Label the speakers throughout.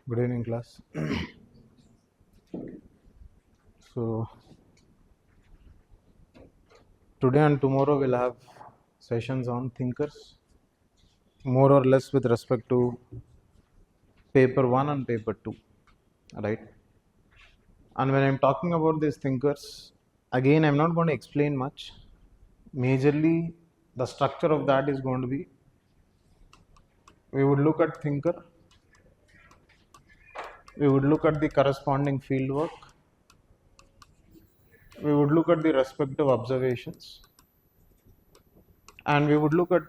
Speaker 1: Good evening, class. So, today and tomorrow we'll have sessions on thinkers, more or less with respect to paper 1 and paper 2, right? And when I'm talking about these thinkers, again, I'm not going to explain much. Majorly, the structure of that is going to be we would look at thinker, we would look at the corresponding fieldwork, we would look at the respective observations, and we would look at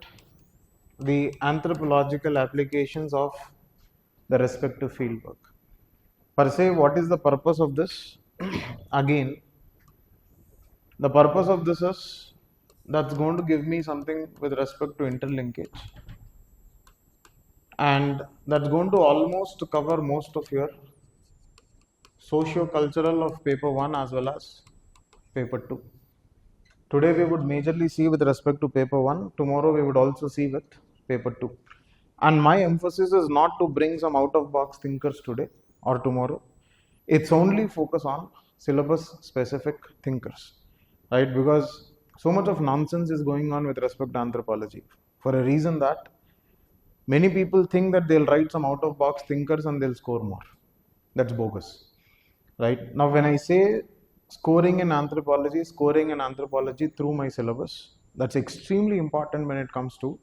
Speaker 1: the anthropological applications of the respective fieldwork. Per se, what is the purpose of this? Again, the purpose of this is that's going to give me something with respect to interlinkage, and that's going to almost cover most of your socio-cultural of paper 1 as well as paper 2. Today we would majorly see with respect to paper 1, tomorrow we would also see with paper 2. And my emphasis is not to bring some out of box thinkers today or tomorrow. It's only focus on syllabus specific thinkers, right? Because so much of nonsense is going on with respect to anthropology for a reason that many people think that they'll write some out of box thinkers and they'll score more. That's bogus, right? Now, when I say scoring in anthropology through my syllabus, that's extremely important when it comes to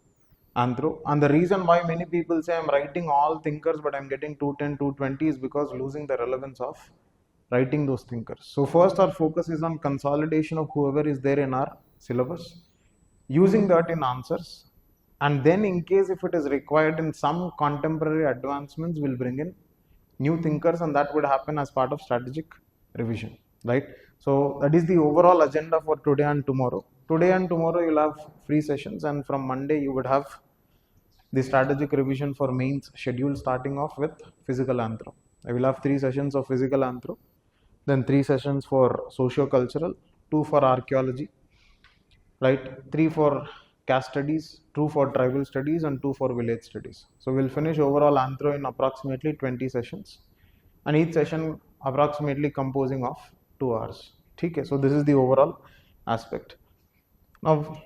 Speaker 1: anthro. And the reason why many people say I'm writing all thinkers but I'm getting 210, 220 is because losing the relevance of writing those thinkers. So first our focus is on consolidation of whoever is there in our syllabus, using that in answers, and then in case if it is required in some contemporary advancements, we'll bring in new thinkers, and that would happen as part of strategic revision, right? So that is the overall agenda for today and tomorrow. Today and tomorrow you'll have free sessions, and from Monday you would have the strategic revision for mains schedule, starting off with physical anthro. I will have 3 sessions of physical anthro, then 3 sessions for socio-cultural, 2 for archaeology, right? 3 for caste studies, 2 for tribal studies, and 2 for village studies. So we'll finish overall anthro in approximately 20 sessions, and each session approximately composing of 2 hours. Okay, so this is the overall aspect. Now,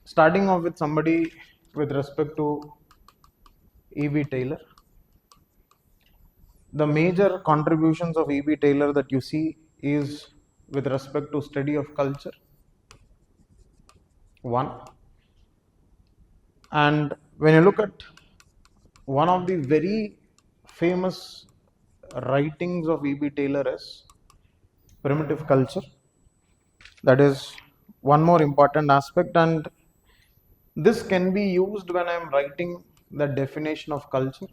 Speaker 1: starting off with somebody with respect to E.B. Taylor. The major contributions of E.B. Taylor that you see is with respect to study of culture, 1. And when you look at one of the very famous writings of E.B. Taylor is primitive culture. That is one more important aspect, and this can be used when I am writing the definition of culture.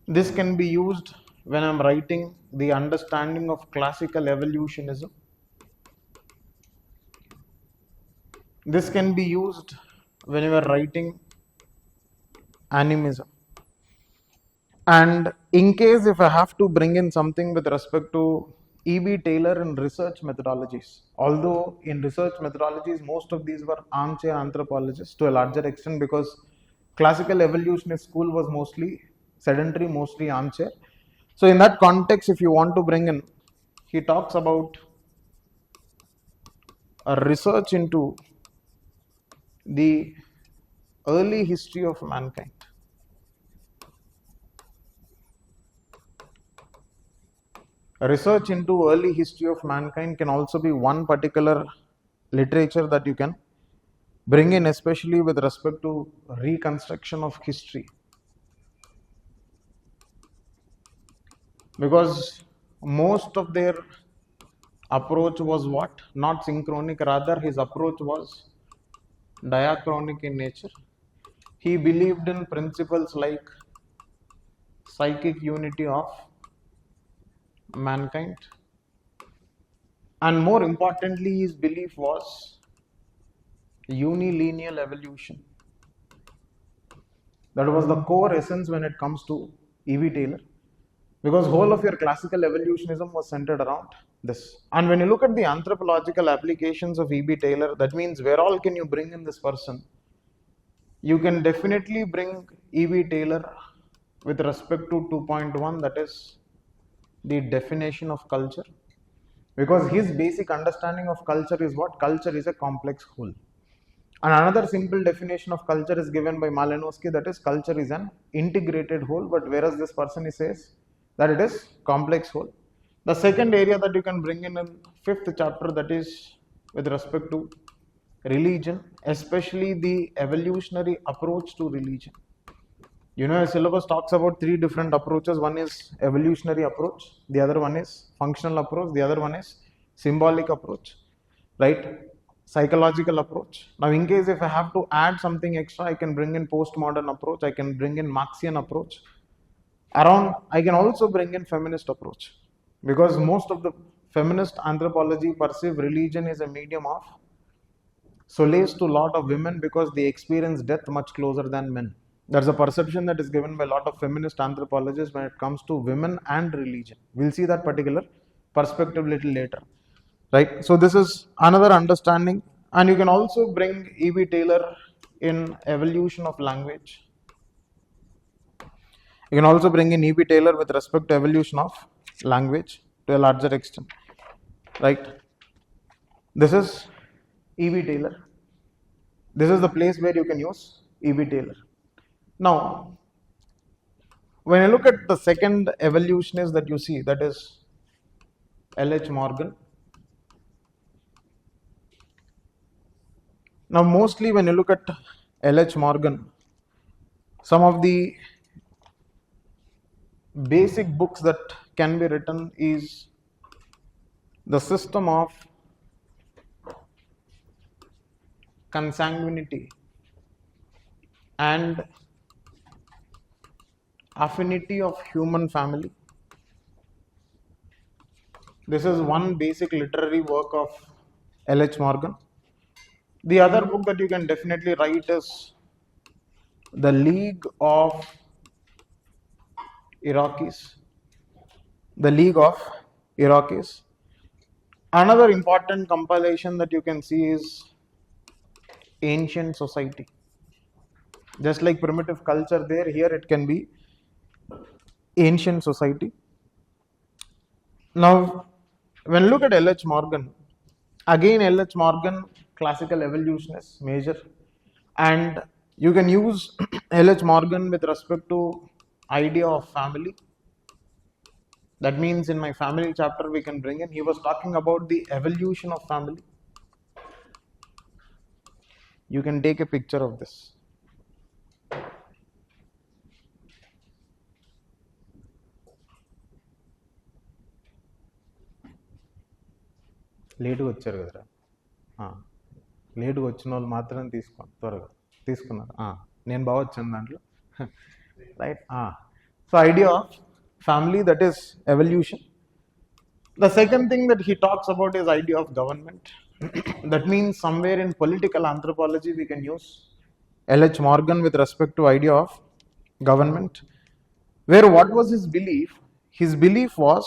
Speaker 1: This can be used when I am writing the understanding of classical evolutionism. This can be used when you are writing animism. And in case if I have to bring in something with respect to E.B. Taylor in research methodologies, although in research methodologies most of these were armchair anthropologists to a larger extent, because classical evolutionist school was mostly sedentary, mostly armchair. So in that context, if you want to bring in, he talks about a research into the early history of mankind. A research into early history of mankind can also be one particular literature that you can bring in, especially with respect to reconstruction of history. Because most of their approach was what? Not synchronic, rather his approach was diachronic in nature. He believed in principles like psychic unity of mankind, and more importantly his belief was unilineal evolution. That was the core essence when it comes to E.B. Taylor, because whole of your classical evolutionism was centered around this. And when you look at the anthropological applications of E.B. Taylor, that means where all can you bring in this person? You can definitely bring E.B. Taylor with respect to 2.1, that is the definition of culture, because his basic understanding of culture is what? Culture is a complex whole. And another simple definition of culture is given by Malinowski, that is culture is an integrated whole, but whereas this person says that it is complex whole. The second area that you can bring in fifth chapter, that is with respect to religion, especially the evolutionary approach to religion. You know, a syllabus talks about three different approaches. One is evolutionary approach, the other one is functional approach, the other one is symbolic approach, right? Psychological approach. Now, in case if I have to add something extra, I can bring in postmodern approach, I can bring in Marxian approach. I can also bring in feminist approach, because most of the feminist anthropology perceive religion as a medium of solace to a lot of women because they experience death much closer than men. There's a perception that is given by a lot of feminist anthropologists when it comes to women and religion. We'll see that particular perspective little later, right? So this is another understanding, and you can also bring E.B. Taylor in evolution of language. You can also bring in E.B. Taylor with respect to evolution of language to a larger extent, right? This is E.B. Taylor. This is the place where you can use E.B. Taylor. Now, when I look at the second evolutionist that you see, that is L.H. Morgan. Now, mostly when you look at L.H. Morgan, some of the basic books that can be written is The System of Consanguinity and Affinity of Human Family. This is one basic literary work of L.H. Morgan. The other book that you can definitely write is The League of Iraqis. The League of Iraqis. Another important compilation that you can see is Ancient Society. Just like primitive culture there, here it can be Ancient Society. Now, when you look at L.H. Morgan, again L.H. Morgan, classical evolutionist, major, and you can use L.H. Morgan with respect to idea of family. That means in my family chapter we can bring in, he was talking about the evolution of family. You can take a picture of this. లేటుగా వచ్చారు కదరా, లేటుగా వచ్చిన వాళ్ళు మాత్రం తీసుకోండి, త్వరగా తీసుకున్నారు, నేను బాగా వచ్చాను దాంట్లో, right. So idea of family, that is evolution. The second thing that he talks about is idea of government. That means somewhere in political anthropology we can use L.H. Morgan with respect to idea of government, where what was his belief? His belief was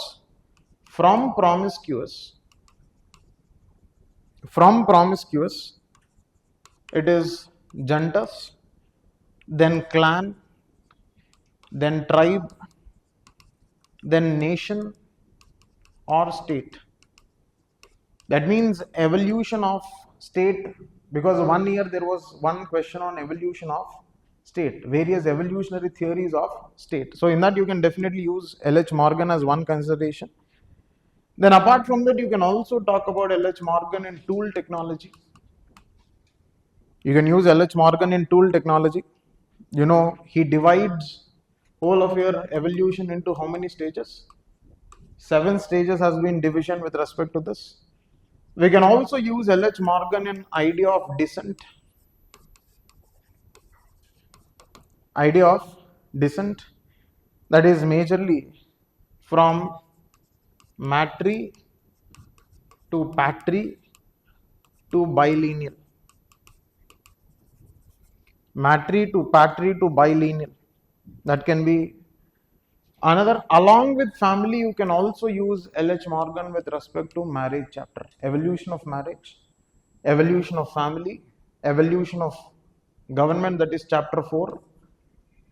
Speaker 1: from promiscuous, it is gentus, then clan, then tribe, then nation or state. That means evolution of state, because one year there was one question on evolution of state, various evolutionary theories of state. So in that you can definitely use L.H. Morgan as one consideration. Then apart from that, you can also talk about L.H. Morgan in tool technology. You can use L.H. Morgan in tool technology. You know, he divides whole of your evolution into how many stages? 7 stages has been division with respect to this. We can also use L.H. Morgan in idea of descent. Idea of descent, that is majorly from matri to patri to bilineal. Matri to patri to bilineal. That can be another. Along with family, you can also use L.H. Morgan with respect to marriage chapter. Evolution of marriage, evolution of family, evolution of government, that is chapter 4.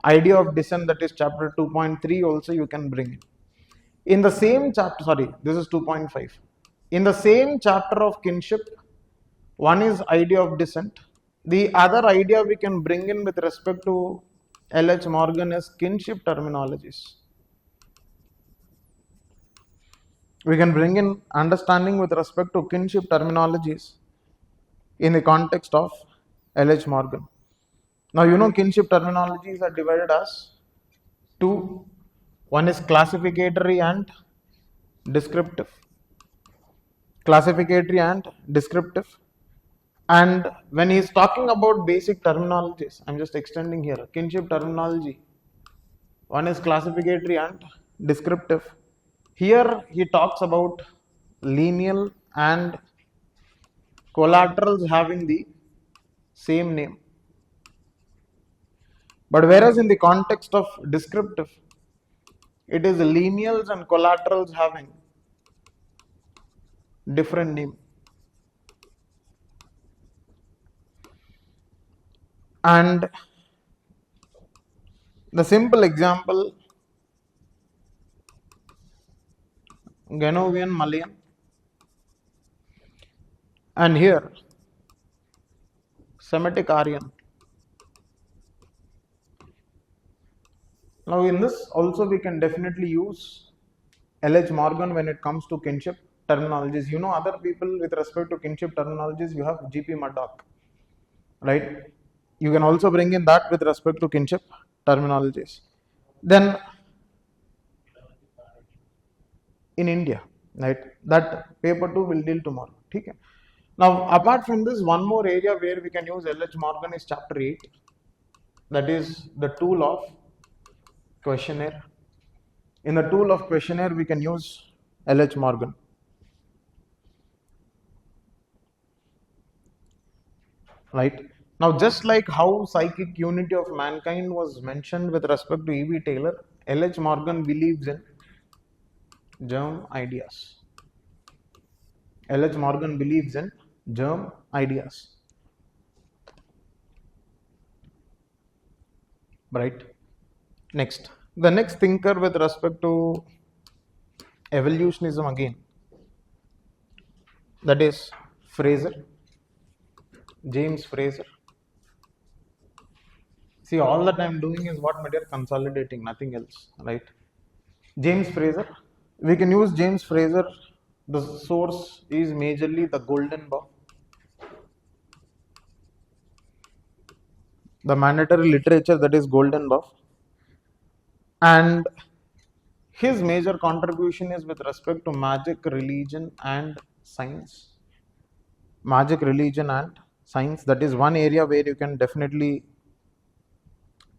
Speaker 1: idea of descent, that is chapter 2.3 also you can bring in. In the same chapter, sorry, this is 2.5. In the same chapter of kinship, one is idea of descent. The other idea we can bring in with respect to L.H. Morgan is kinship terminologies. We can bring in understanding with respect to kinship terminologies in the context of L.H. Morgan. Now, you know, kinship terminologies are divided as two. One is classificatory and descriptive. Classificatory and descriptive. And when he is talking about basic terminologies, I'm just extending here, kinship terminology. One is classificatory and descriptive. Here he talks about lineal and collaterals having the same name. But whereas in the context of descriptive, it is lineals and collaterals having different name. And the simple example, Genovian Malayan, and here Semitic Aryan. Now in this also we can definitely use L.H. Morgan when it comes to kinship terminologies. You know, other people with respect to kinship terminologies, you have G.P. Murdoch, right? You can also bring in that with respect to kinship terminologies. Then in India, right? That paper 2 will deal tomorrow. Okay. Now, apart from this, one more area where we can use L.H. Morgan is chapter 8. That is the tool of questionnaire. In the tool of questionnaire, we can use L.H. Morgan. Right? Now, just like how psychic unity of mankind was mentioned with respect to E.B. Taylor, L.H. Morgan believes in germ ideas. L.H. Morgan believes in germ ideas. Right? Next. The next thinker with respect to evolutionism again, that is Fraser, James Fraser. See, all that I am doing is what, my dear, consolidating, nothing else, right? James Fraser. We can use James Fraser. The source is majorly the Golden Bough. The mandatory literature, that is Golden Bough. And his major contribution is with respect to magic, religion and science. Magic, religion and science. That is one area where you can definitely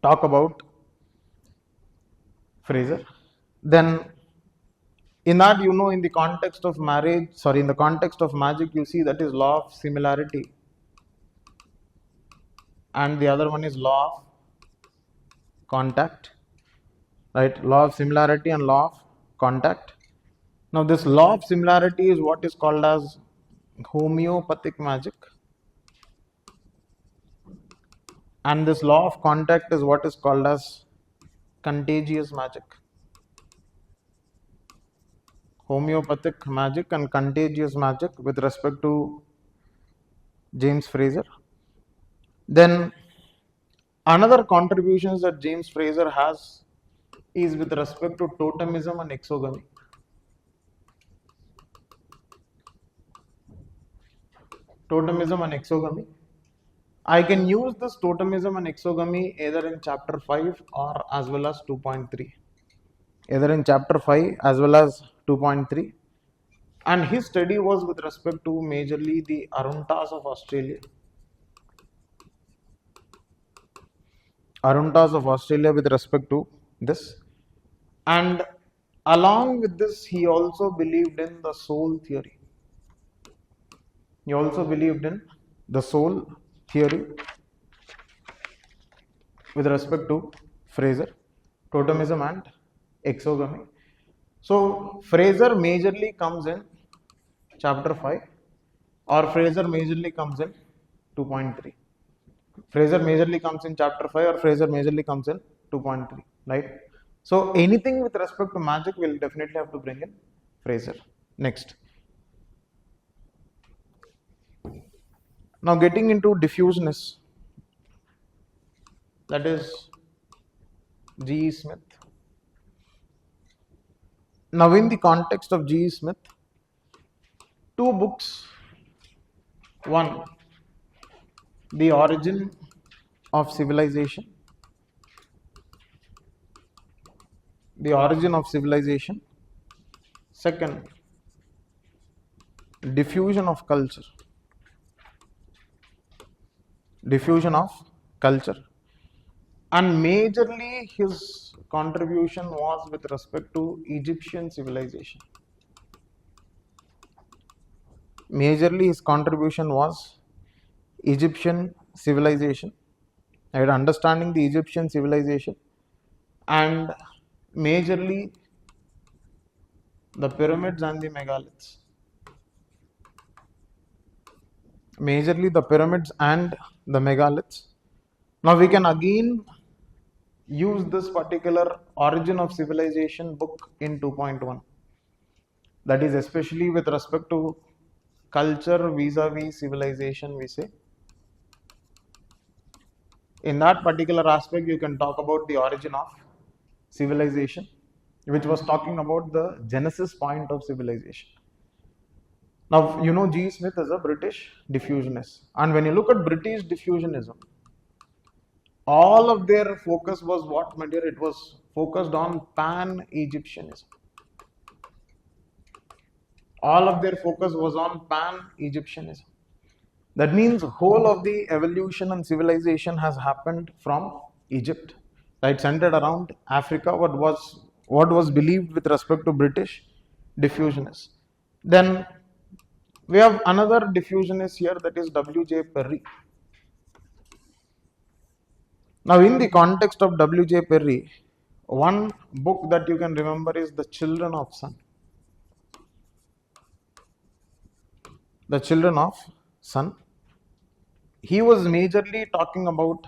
Speaker 1: talk about Fraser. Then in that, you know, in the context of marriage, sorry, in the context of magic, you see that is law of similarity. And the other one is law of contact. Right? Law of similarity and law of contact. Now, this law of similarity is what is called as homeopathic magic. And this law of contact is what is called as contagious magic. Homeopathic magic and contagious magic with respect to James Fraser. Then another contributions that James Fraser has is with respect to totemism and exogamy. Totemism and exogamy. I can use this totemism and exogamy either in chapter 5 or as well as 2.3. Either in chapter 5 as well as 2.3. And his study was with respect to majorly the Aruntas of Australia. Aruntas of Australia with respect to this. And along with this, he also believed in the soul theory. He also believed in the soul theory with respect to Fraser, totemism and exogamy. So, Fraser majorly comes in chapter 5 or Fraser majorly comes in 2.3. Fraser majorly comes in chapter 5 or Fraser majorly comes in 2.3, right? So anything with respect to magic, we'll definitely have to bring in Fraser. Next. Now getting into diffuseness, that is G.E. Smith. Now in the context of G.E. Smith, two books. One, The Origin of Civilization. The Origin of Civilization. Second, Diffusion of Culture. Diffusion of Culture. And majorly his contribution was with respect to Egyptian civilization. Majorly his contribution was Egyptian civilization, right? Understanding the Egyptian civilization, and majorly the pyramids and the megaliths. Majorly the pyramids and the megaliths. Now we can again use this particular Origin of Civilization book in 2.1. That is especially with respect to culture vis-a-vis civilization, we say. In that particular aspect, you can talk about the origin of civilization, which was talking about the genesis point of civilization. Now, you know G. Smith is a British diffusionist. And when you look at British diffusionism, all of their focus was what, my dear? It was focused on pan-Egyptianism. All of their focus was on pan-Egyptianism. That means whole of the evolution and civilization has happened from Egypt, right? Centered around Africa. What was believed with respect to British diffusionists. Then we have another diffusionist here, that is W.J. Perry. Now, in the context of W.J. Perry, one book that you can remember is The Children of Sun. The Children of Sun. He was majorly talking about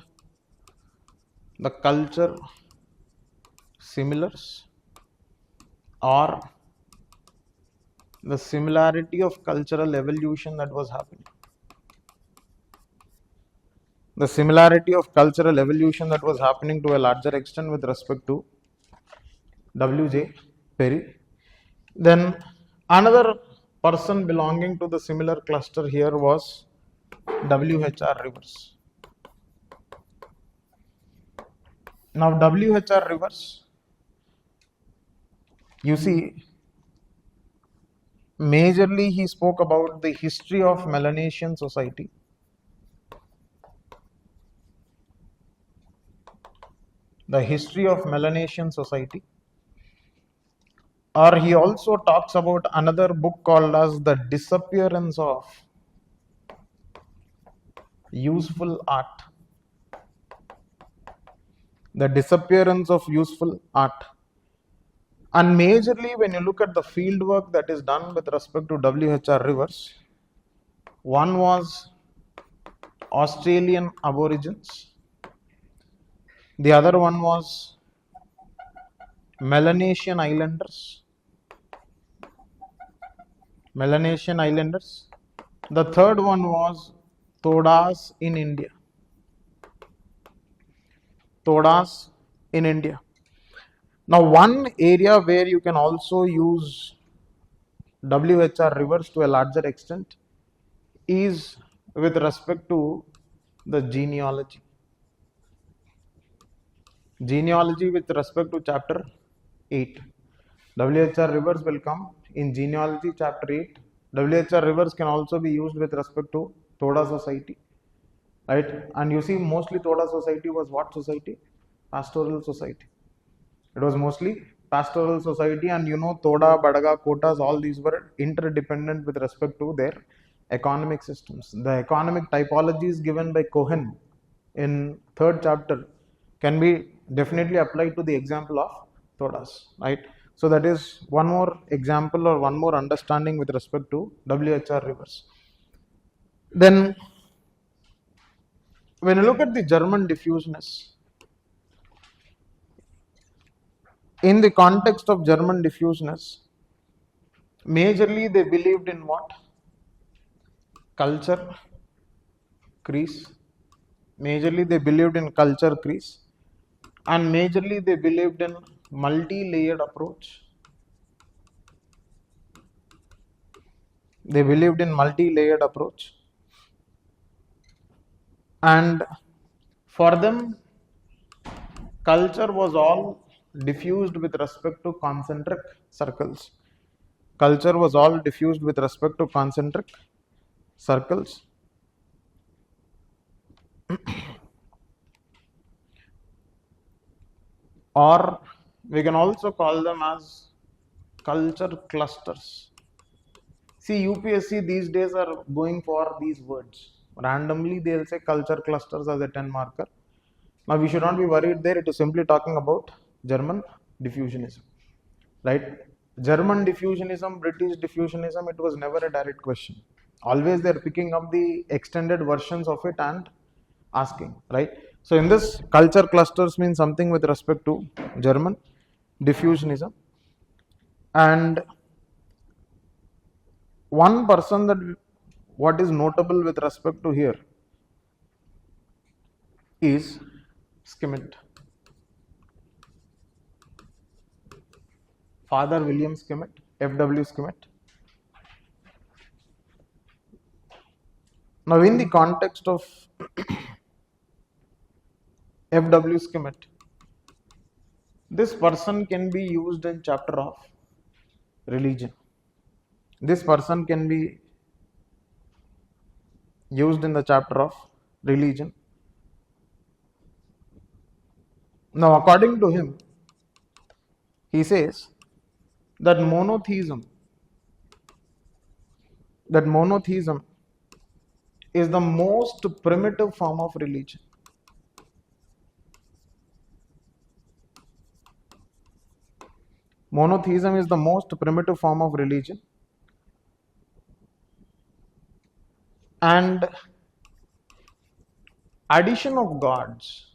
Speaker 1: the culture similars, or the similarity of cultural evolution that was happening. The similarity of cultural evolution that was happening to a larger extent with respect to W.J. Perry. Then another person belonging to the similar cluster here was W.H.R. Rivers. Now W.H.R. Rivers, you see, majorly he spoke about the history of Melanesian society. The history of Melanesian society. Or he also talks about another book called as The Disappearance of Useful Art. The Disappearance of Useful Art. And majorly when you look at the field work that is done with respect to W.H.R. Rivers, one was Australian Aborigines. The other one was Melanesian Islanders. Melanesian Islanders. The third one was Todas in India. Todas in India. Now, one area where you can also use W.H.R. Rivers to a larger extent is with respect to the genealogy. Genealogy with respect to chapter 8. W.H.R. Rivers will come in genealogy chapter 8. W.H.R. Rivers can also be used with respect to Toda society, right? And you see, mostly Toda society was what society? Pastoral society. It was mostly pastoral society, and you know, Toda, Badaga, Kotas, all these were interdependent with respect to their economic systems. The economic typologies given by Cohen in 3rd chapter can be definitely applied to the example of Todas, right? So that is one more example or one more understanding with respect to W.H.R. Rivers. Then when you look at the German diffusionists, In the context of German diffusionists, majorly they believed in what? Culture crease. Majorly they believed in culture crease, and majorly they believed in multi-layered approach. They believed in multi-layered approach, and for them culture was all diffused with respect to concentric circles. Culture was all diffused with respect to concentric circles. Or we can also call them as culture clusters. See, UPSC these days are going for these words. Randomly they'll say culture clusters as a 10 marker. Now we should not be worried there. It is simply talking about German diffusionism, right? German diffusionism, British diffusionism, it was never a direct question. Always they're picking up the extended versions of it and asking, right? So in this, culture clusters means something with respect to German diffusionism. And one person that what is notable with respect to here is Schmidt. Father William Schmidt, F.W. Schmidt. Now in the context of F.W. Schmidt, this person can be used in chapter of religion. This person can be used in the chapter of religion. Now according to him, he says that monotheism is the most primitive form of religion. Monotheism is the most primitive form of religion, and addition of gods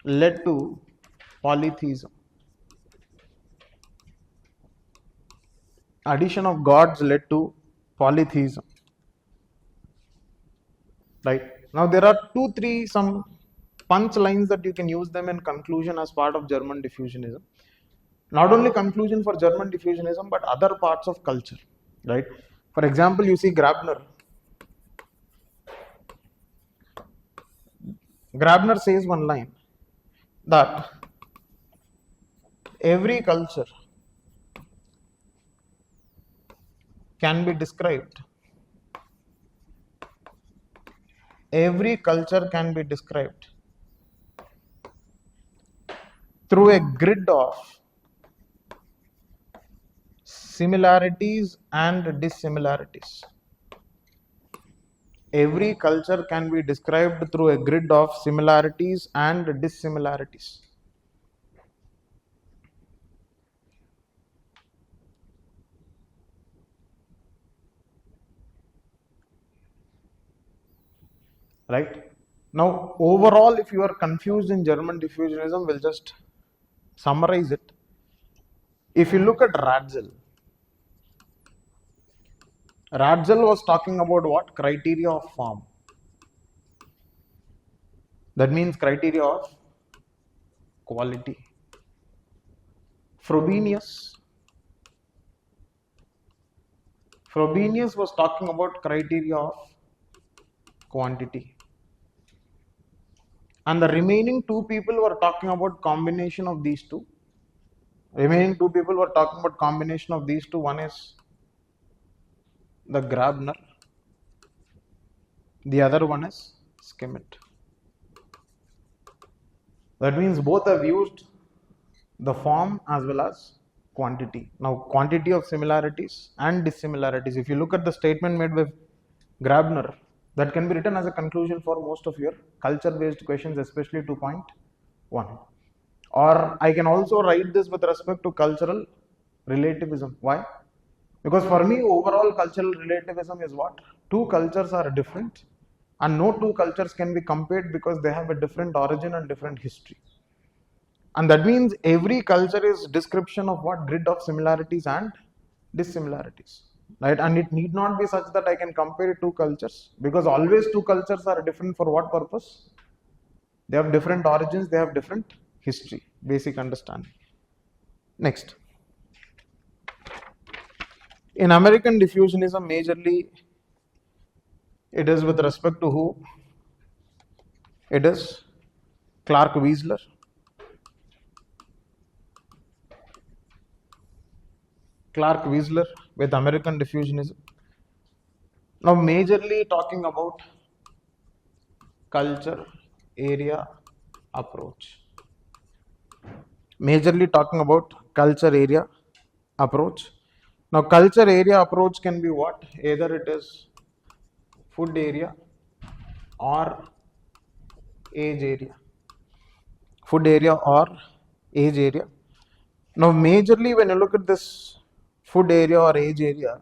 Speaker 1: led to polytheism. Addition of gods led to polytheism. Right. Now there are some punch lines that you can use them in conclusion as part of German diffusionism. Not only conclusion for German diffusionism, but other parts of culture. Right. For example, you see Grabner. Grabner says one line that every culture can be described. Every culture can be described through a grid of similarities and dissimilarities. Every culture can be described through a grid of similarities and dissimilarities. Right? Now, overall, if you are confused in German diffusionism, we'll just summarize it. If you look at Ratzel was talking about what? Criteria of form. That means criteria of quality. Frobenius was talking about criteria of quantity. And the remaining two people were talking about combination of these two. Remaining two people were talking about combination of these two. One is the Grabner. The other one is Schmidt. That means both have used the form as well as quantity. Now, quantity of similarities and dissimilarities. If you look at the statement made by Grabner, that can be written as a conclusion for most of your culture-based questions, especially 2.1. Or I can also write this with respect to cultural relativism. Why? Because for me, overall cultural relativism is what? Two cultures are different, and no two cultures can be compared because they have a different origin and different history. And that means every culture is description of what grid of similarities and dissimilarities, right? And it need not be such that I can compare two cultures, because always two cultures are different for what purpose? They have different origins, they have different history, basic understanding. Next, in American diffusionism, majorly it is with respect to who? It is Clark Wiesler. Clark Wiesler with American diffusionism. Now, majorly talking about culture area approach. Majorly talking about culture area approach. Now, culture area approach can be what? Either it is food area or age area. Food area or age area. Now, majorly when you look at this food area or age area,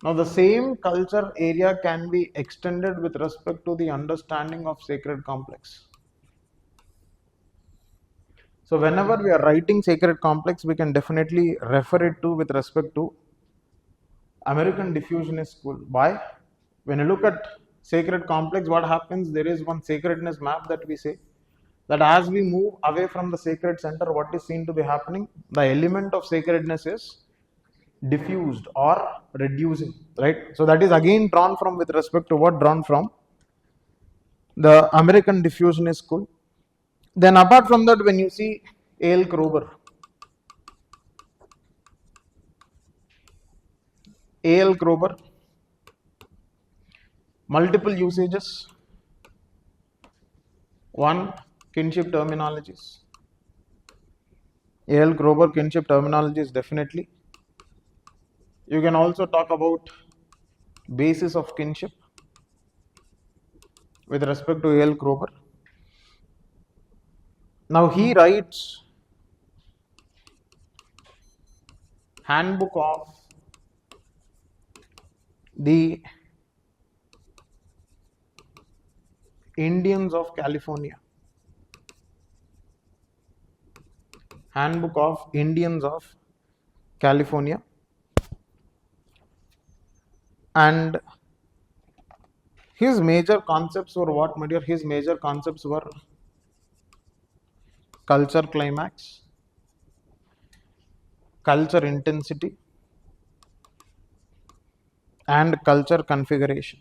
Speaker 1: now the same culture area can be extended with respect to the understanding of sacred complex. So whenever we are writing sacred complex, we can definitely refer it to with respect to American diffusionist school. Why? When you look at sacred complex, what happens? There is one sacredness map that we say, that as we move away from the sacred center, what is seen to be happening? The element of sacredness is diffused or reducing, right? So that is again drawn from with respect to what? Drawn from the American diffusionist school. Then apart from that, when you see A.L. Kroeber, A.L. Kroeber, multiple usages, one, kinship terminologies. A.L. Kroeber kinship terminologies, definitely. You can also talk about basis of kinship with respect to A.L. Kroeber. Now he writes Handbook of the Indians of California. Handbook of Indians of California. And his major concepts were what, my dear? His major concepts were culture climax, culture intensity, and culture configuration.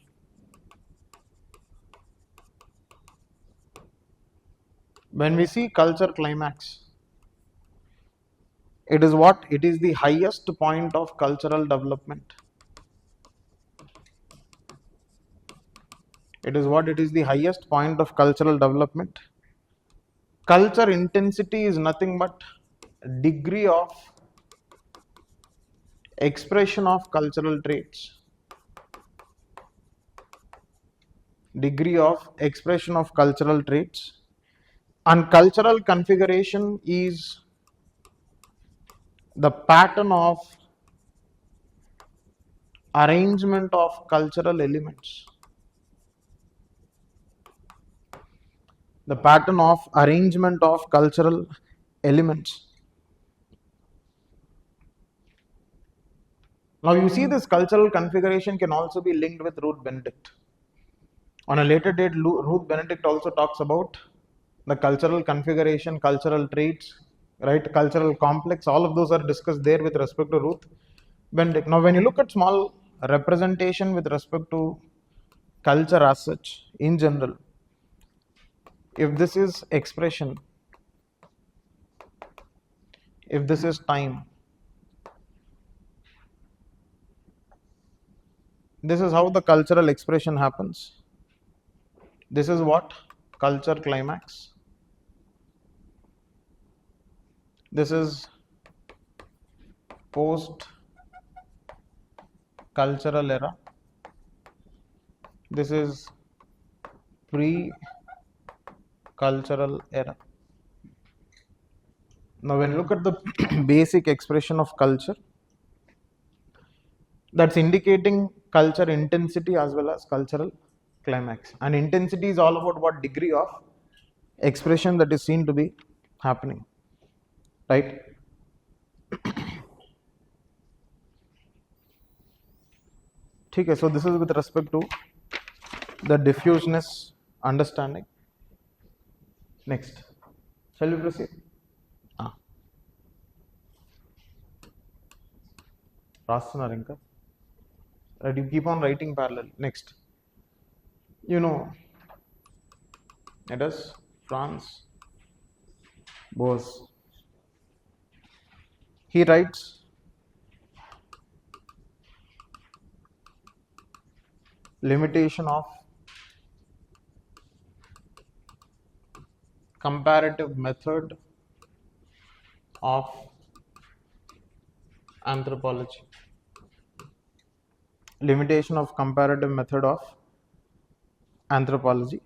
Speaker 1: When we see culture climax, it is what? It is the highest point of cultural development. It is what? It is the highest point of cultural development. Culture intensity is nothing but degree of expression of cultural traits. Degree of expression of cultural traits. And cultural configuration is the pattern of arrangement of cultural elements. The pattern of arrangement of cultural elements. Now you see, this cultural configuration can also be linked with Ruth Benedict. On a later date, Ruth Benedict also talks about the cultural configuration, cultural traits, right? Cultural complex, all of those are discussed there with respect to Ruth Benedict. Now when you look at small representation with respect to culture as such in general, if this is expression, if this is time, this is how the cultural expression happens. This is what? Culture climax. This is post cultural era. This is pre cultural era. Now when you look at the basic expression of culture, that's indicating culture intensity as well as cultural climax. And intensity is all about what? Degree of expression that is seen to be happening, right? Okay, so this is with respect to the diffuseness understanding. Next, shall we proceed? రాస్తున్నారు ఇంకా right, you keep on writing parallel. Next, you know, it is Franz Boas. He writes limitation of comparative method of anthropology. Limitation of comparative method of anthropology.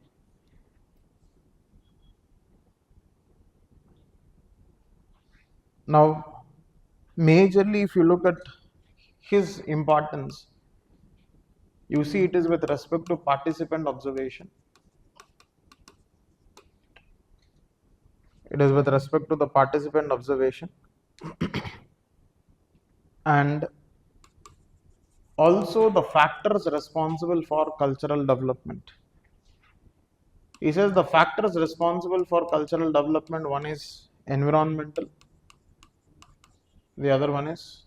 Speaker 1: Now, majorly, if you look at his importance, you see it is with respect to participant observation. It is with respect to the participant observation and also the factors responsible for cultural development. He says the factors responsible for cultural development, one is environmental, the other one is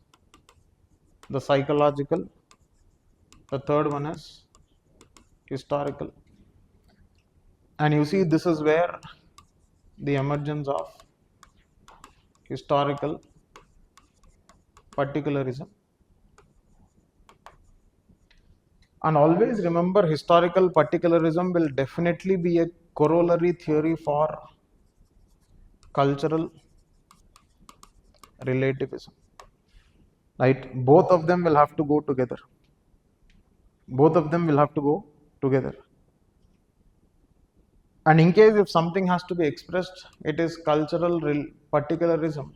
Speaker 1: the psychological, the third one is historical. And you see, this is where the emergence of historical particularism. And always remember, historical particularism will definitely be a corollary theory for cultural relativism, right? Both of them will have to go together. Both of them will have to go together. And in case if something has to be expressed, it is cultural particularism.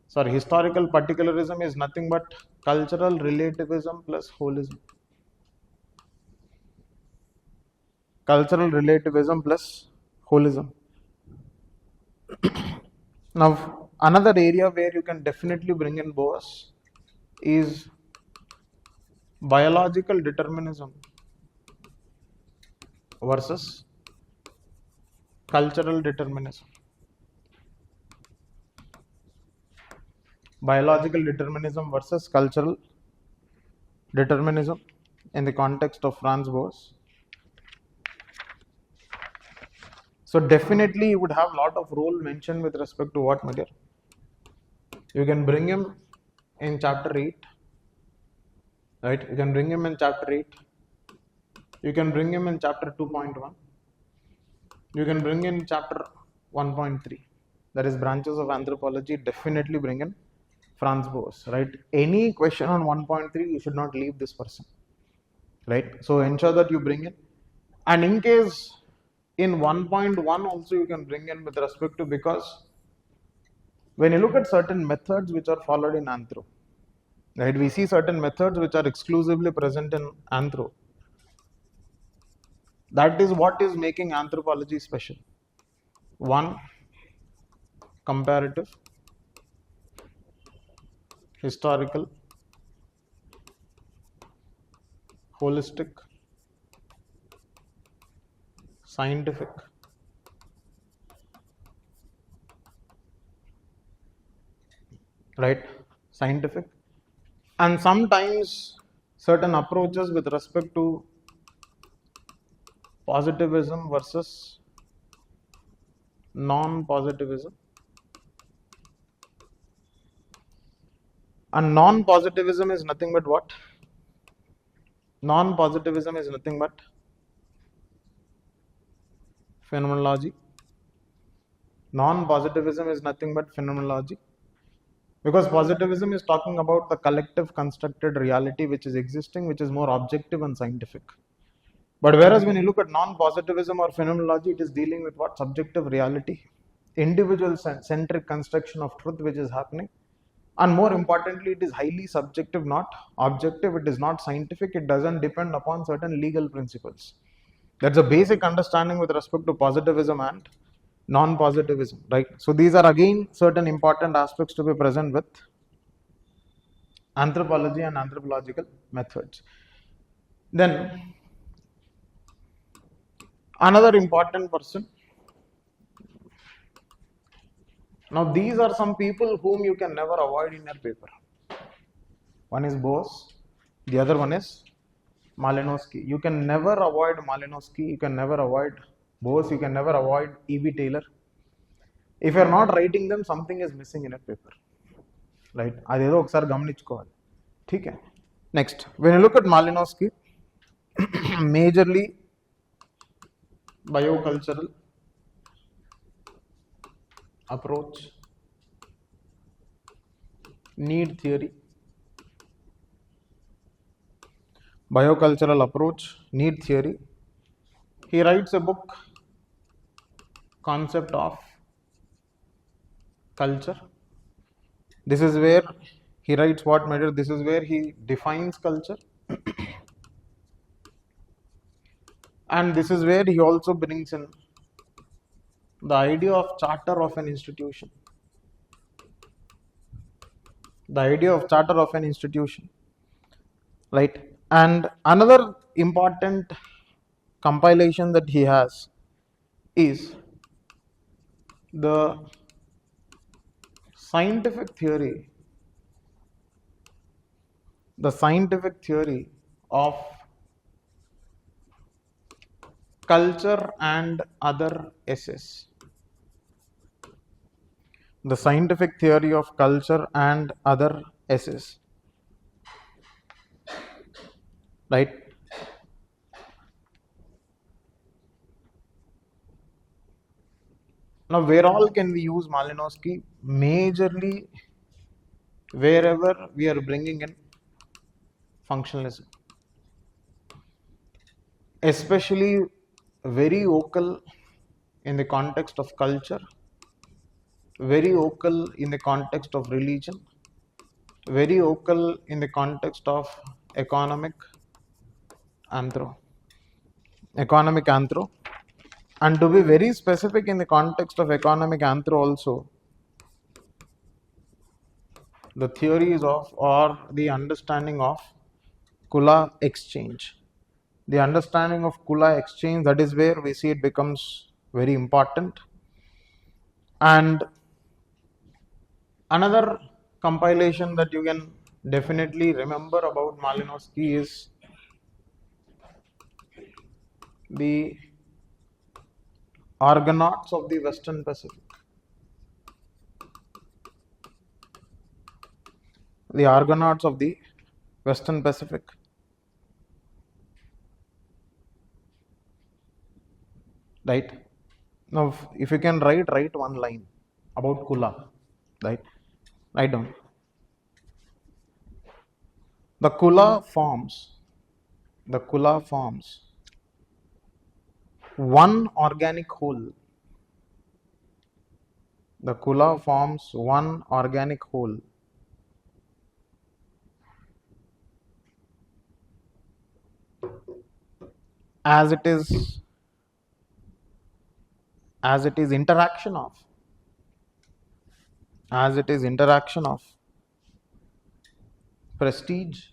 Speaker 1: Sorry, historical particularism is nothing but cultural relativism plus holism. Cultural relativism plus holism. Now, another area where you can definitely bring in Boas is biological determinism versus cultural determinism. Biological determinism versus cultural determinism in the context of Franz Boas. So definitely you would have a lot of role mentioned with respect to what, my dear? You can bring him in chapter 8, right? You can bring him in chapter 8. You can bring him in chapter 2.1. You can bring in chapter 1.3. That is branches of anthropology. Definitely bring in Franz Boas, right? Any question on 1.3, you should not leave this person, right? So ensure that you bring in. And in case in 1.1 also you can bring in with respect to, because when you look at certain methods which are followed in anthro, right, we see certain methods which are exclusively present in anthro. That is what is making anthropology special. One, comparative, historical, holistic, scientific, right? Scientific, and sometimes certain approaches with respect to positivism versus non-positivism. And non-positivism is nothing but what? Non-positivism is nothing but phenomenology. Non-positivism is nothing but phenomenology, because positivism is talking about the collective constructed reality which is existing, which is more objective and scientific. But whereas when you look at non-positivism or phenomenology, it is dealing with what? Subjective reality, individual centric construction of truth which is happening. And more importantly, it is highly subjective, not objective. It is not scientific. It doesn't depend upon certain legal principles. That's a basic understanding with respect to positivism and non-positivism, right? So these are again certain important aspects to be present with anthropology and anthropological methods. Then another important person. Now these are some people whom you can never avoid in your paper. One is Bose, the other one is Malinowski. You can never avoid Malinowski, you can never avoid Bose, you can never avoid E.B. Taylor. If you are not writing them, something is missing in a paper, right? అదేదో ఒకసారి గమనించుకోవాలి. ठीक है. Next, when you look at Malinowski, majorly biocultural approach, need theory, biocultural approach, need theory. He writes a book, Concept of Culture. This is where he writes what matter. This is where he defines culture. And this is where he also brings in the idea of charter of an institution. The idea of charter of an institution, right? And another important compilation that he has is the scientific theory of culture and other essays. The scientific theory of culture and other essays, right? Now, where all can we use Malinowski? Majorly, wherever we are bringing in functionalism, especially very vocal in the context of culture, very vocal in the context of religion, very vocal in the context of economic anthro, and to be very specific in the context of economic anthro also, the theories of or the understanding of Kula exchange. The understanding of Kula exchange, that is where we see it becomes very important. And another compilation that you can definitely remember about Malinowski is the Argonauts of the Western Pacific. The Argonauts of the Western Pacific. Right? Now, if you can write one line about Kula, right? Write down. The Kula forms one organic whole. The Kula forms one organic whole. As it is interaction of prestige,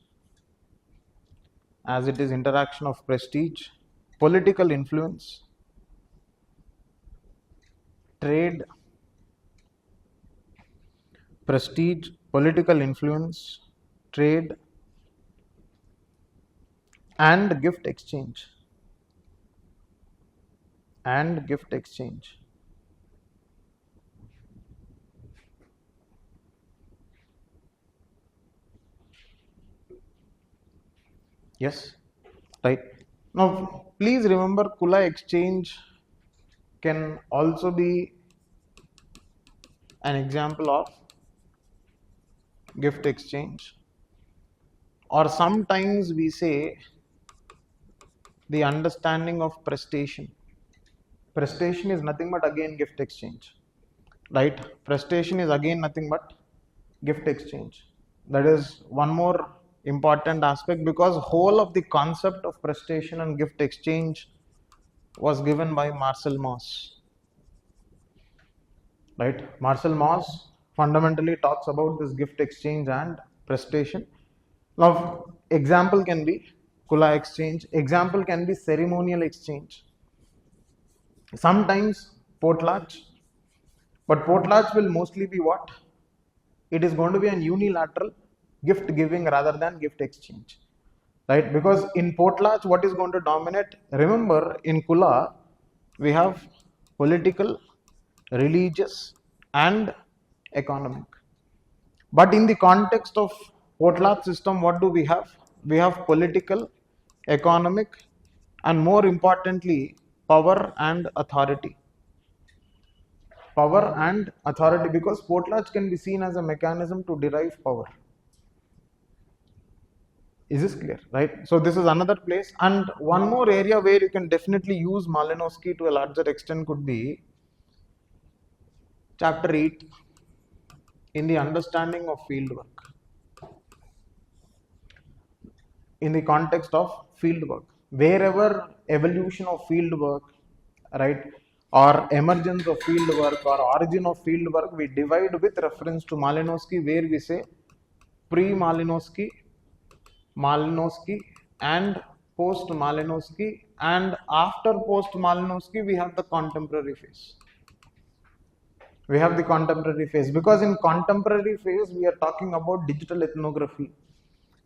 Speaker 1: political influence, trade, prestige, political influence, trade, and gift exchange. Yes, right. Now, please remember, Kula exchange can also be an example of gift exchange, or sometimes we say the understanding of prestation. Prestation is nothing but again gift exchange, right? Prestation is again nothing but gift exchange. That is one more important aspect, because whole of the concept of prestation and gift exchange was given by Marcel Mauss. right? Marcel Mauss fundamentally talks about this gift exchange and prestation. Now example can be kula exchange, example can be ceremonial exchange, sometimes potlatch, but potlatch will mostly be what? It is going to be an unilateral gift giving rather than gift exchange, right? Because in potlatch, what is going to dominate? Remember, in kula we have political, religious and economic, but in the context of potlatch system, what do we have? We have political, economic and more importantly power and authority. Power and authority, because potlatch can be seen as a mechanism to derive power. Is this clear? Right? So this is another place. And one more area where you can definitely use Malinowski to a larger extent could be chapter 8 in the understanding of field work. In the context of field work, wherever evolution of field work, right, or emergence of field work or origin of field work, we divide with reference to Malinowski, where we say pre-Malinowski, Malinowski and post-Malinowski, and after post-Malinowski we have the contemporary phase. We have the contemporary phase because in contemporary phase we are talking about digital ethnography.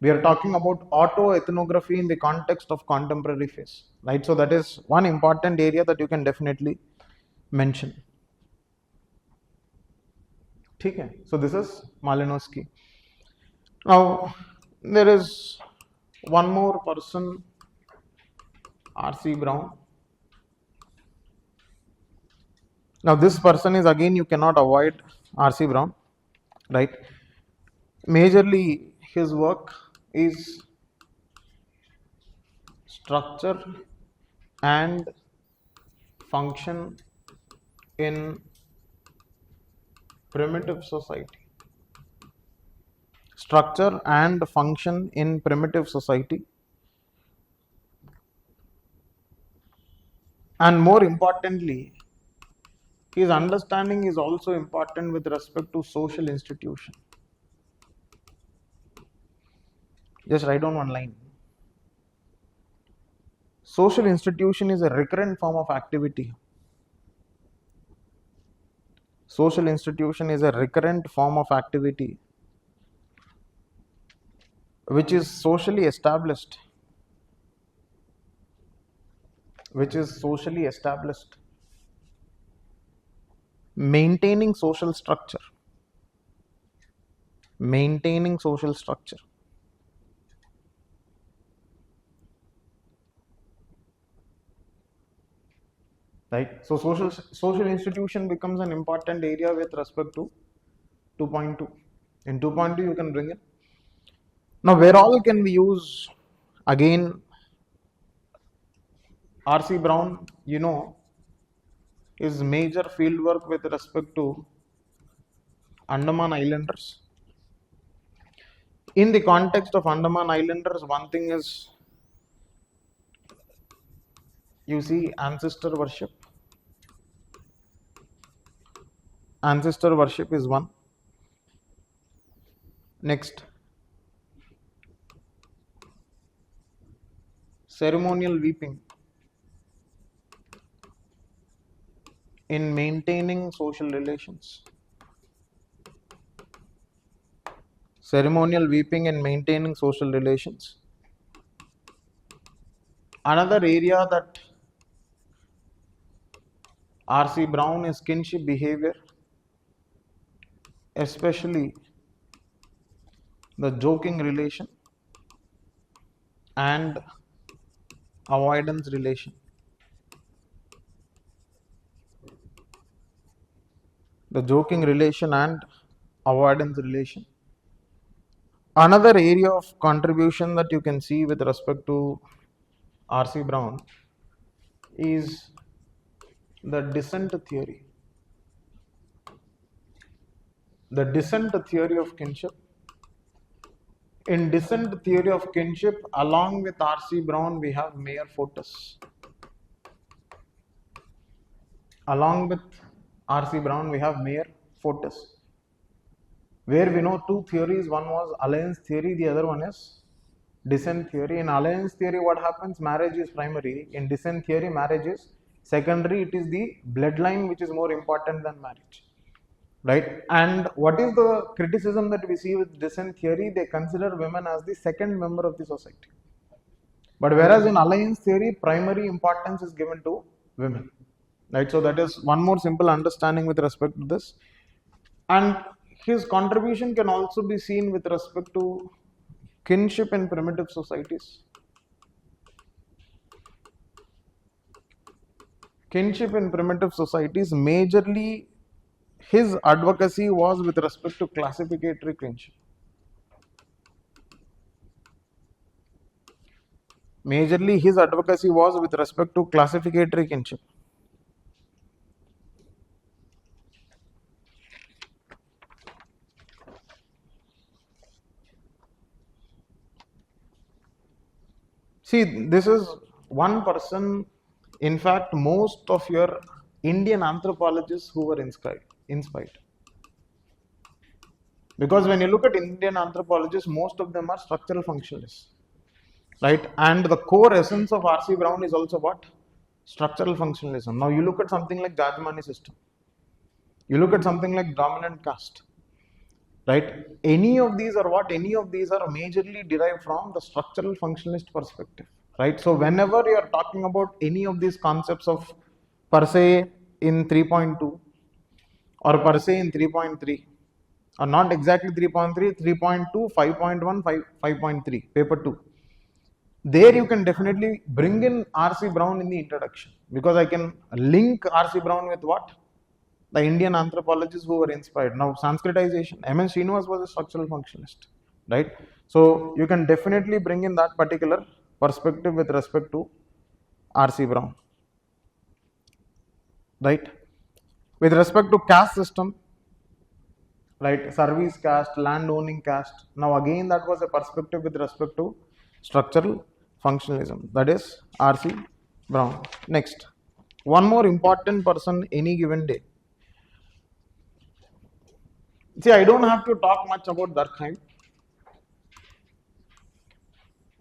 Speaker 1: We are talking about auto-ethnography in the context of contemporary phase, right? So that is one important area that you can definitely mention. Okay, so this is Malinowski. Now there is one more person, R.C. Brown. Now this person is, again, you cannot avoid R.C. Brown, right? Majorly his work is structure and function in primitive society. Structure and function in primitive society. And more importantly, his understanding is also important with respect to social institution. Just write down one line. Social institution is a recurrent form of activity. Social institution is a recurrent form of activity which is socially established. Maintaining social structure. Right? So social institution becomes an important area with respect to 2.2. In 2.2 you can bring it. Now where all can we use, again, R.C. Brown, his major field work with respect to Andaman Islanders. In the context of Andaman Islanders, one thing is, you see, ancestor worship. Ancestor worship is one. Next, ceremonial weeping in maintaining social relations. Ceremonial weeping and maintaining social relations. Another area that R.C. Brown is kinship behavior, especially the joking relation and avoidance relation. The joking relation and avoidance relation. Another area of contribution that you can see with respect to R.C. Brown is the descent theory. The descent theory of kinship. In descent theory of kinship, along with R.C. Brown, we have Mayer Fortis. Along with R.C. Brown, we have Mayer, Fortis, where we know two theories. One was alliance theory, the other one is descent theory. In alliance theory, what happens? Marriage is primary. In descent theory, marriage is secondary. It is the bloodline which is more important than marriage, right? And what is the criticism that we see with descent theory? They consider women as the second member of the society. But whereas in alliance theory, primary importance is given to women, right? So that is one more simple understanding with respect to this. And his contribution can also be seen with respect to kinship in primitive societies. Kinship in primitive societies, majorly his advocacy was with respect to classificatory kinship. Majorly his advocacy was with respect to classificatory kinship. See, this is one person, in fact, most of your Indian anthropologists who were inspired. Because when you look at Indian anthropologists, most of them are structural functionalists, right? And the core essence of R.C. Brown is also what? Structural functionalism. Now you look at something like Goutham system. You look at something like dominant caste, right? Any of these are what? Any of these are majorly derived from the structural functionalist perspective, right? So whenever you are talking about any of these concepts of per se in 3.2 or per se in 3.3, or not exactly 3.3, 3.2, 5.1, 5.3, paper 2. There you can definitely bring in R.C. Brown in the introduction, because I can link R.C. Brown with what? The Indian anthropologists who were inspired. Now, Sanskritization, M.N. Srinivas was a structural functionalist, right? So, you can definitely bring in that particular perspective with respect to R.C. Brown, right? With respect to caste system, right, service caste, land owning caste. Now, again, that was a perspective with respect to structural functionalism. That is R.C. Brown. Next, one more important person any given day. See, I don't have to talk much about Durkheim.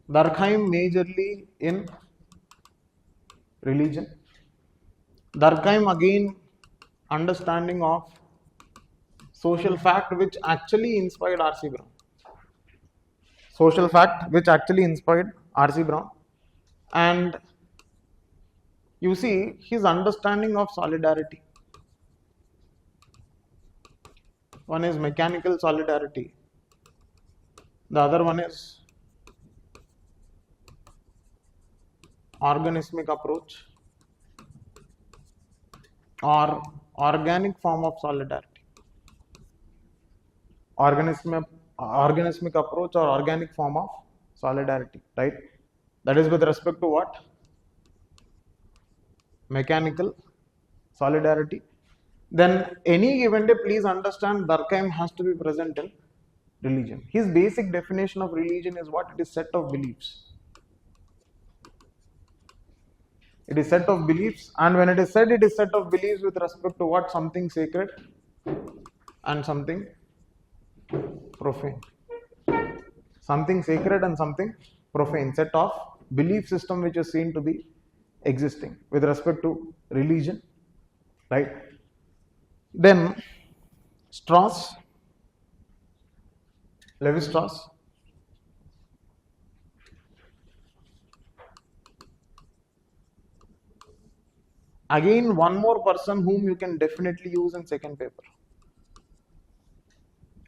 Speaker 1: Durkheim majorly in religion. Durkheim again understanding of social fact which actually inspired R.C. Brown. Social fact which actually inspired R.C. Brown. And you see his understanding of solidarity. One is mechanical solidarity. The other one is organismic approach or organic form of solidarity. Organismic approach or organic form of solidarity, right? That is with respect to what? Mechanical solidarity. Then any given day, please understand, Durkheim has to be present in religion. His basic definition of religion is what? It is set of beliefs. It is set of beliefs, and when it is said it is set of beliefs with respect to what? Something sacred and something profane. Something sacred and something profane. Set of belief system which is seen to be existing with respect to religion, right? Then Strauss, Levi-Strauss, again one more person whom you can definitely use in second paper,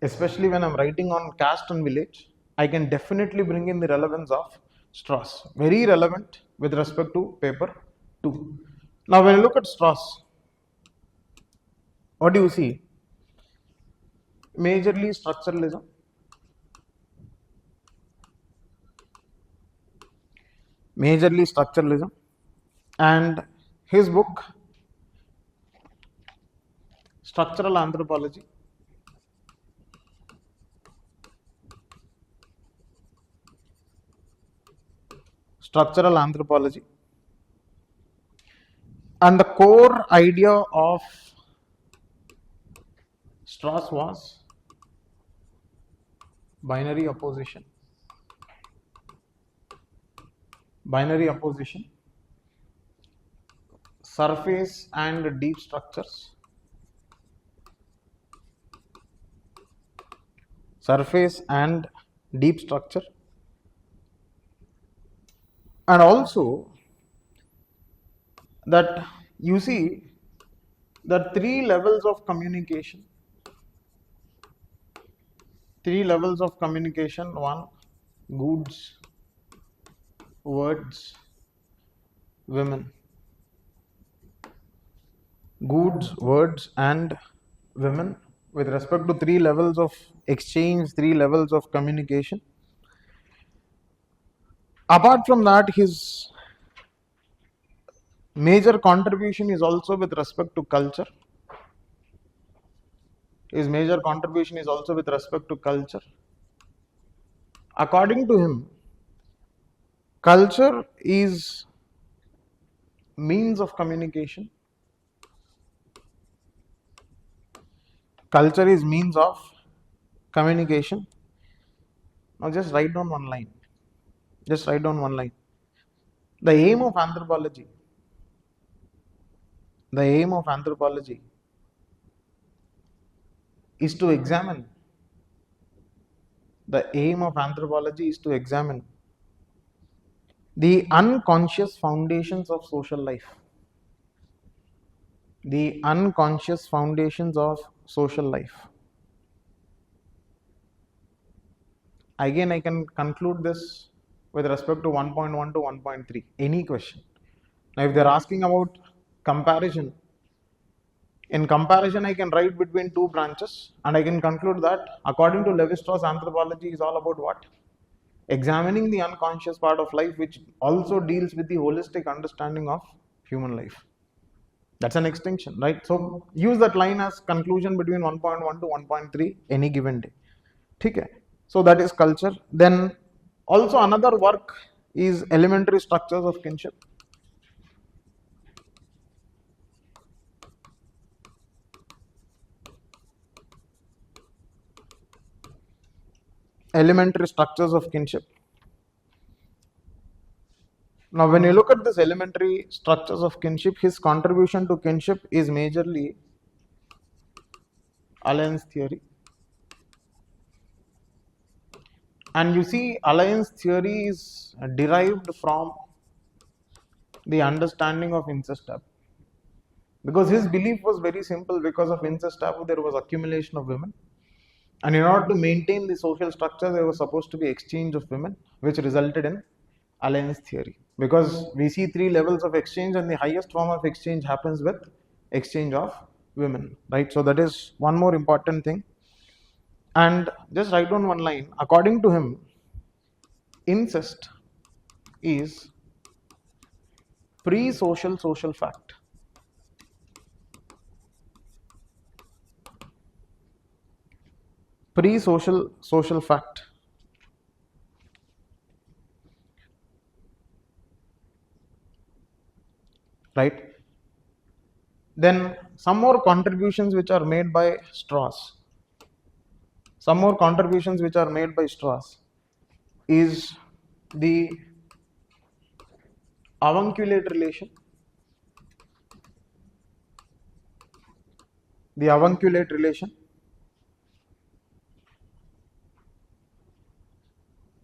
Speaker 1: especially when I'm writing on caste and village. I can definitely bring in the relevance of Strauss, very relevant with respect to paper 2. Now when you look at Strauss, what do you see? Majorly structuralism. Majorly structuralism. And his book, Structural Anthropology. Structural Anthropology. And the core idea of Strauss was binary opposition. Binary opposition, surface and deep structures, surface and deep structure, and also that you see the three levels of communication. Three levels of communication: one, goods, words, women. Goods, words, and women, with respect to three levels of exchange, three levels of communication. Apart from that, his major contribution is also with respect to culture. His major contribution is also with respect to culture. According to him, culture is means of communication. Culture is means of communication. Now just write down one line. Just write down one line. The aim of anthropology, the aim of anthropology is to examine. The aim of anthropology is to examine the unconscious foundations of social life. The unconscious foundations of social life. Again, I can conclude this with respect to 1.1 to 1.3. Any question. Now, if they are asking about comparison, in comparison, I can write between two branches and I can conclude that according to Levi-Strauss, anthropology is all about what? Examining the unconscious part of life, which also deals with the holistic understanding of human life. That's an extension, right? So use that line as conclusion between 1.1 to 1.3 any given day. Okay. So that is culture. Then also another work is elementary structures of kinship. Elementary structures of kinship. Now, when you look at this elementary structures of kinship, his contribution to kinship is majorly alliance theory. And you see, alliance theory is derived from the understanding of incest taboo. Because his belief was very simple: because of incest taboo, there was accumulation of women. And in order to maintain the social structure, there was supposed to be exchange of women, which resulted in alliance theory. Because we see three levels of exchange, and the highest form of exchange happens with exchange of women, right? So that is one more important thing. And just write down one line. According to him, incest is pre-social social fact. Pre-social social fact. Right? Then some more contributions which are made by Strauss. Some more contributions which are made by Strauss is the avunculate relation. The avunculate relation.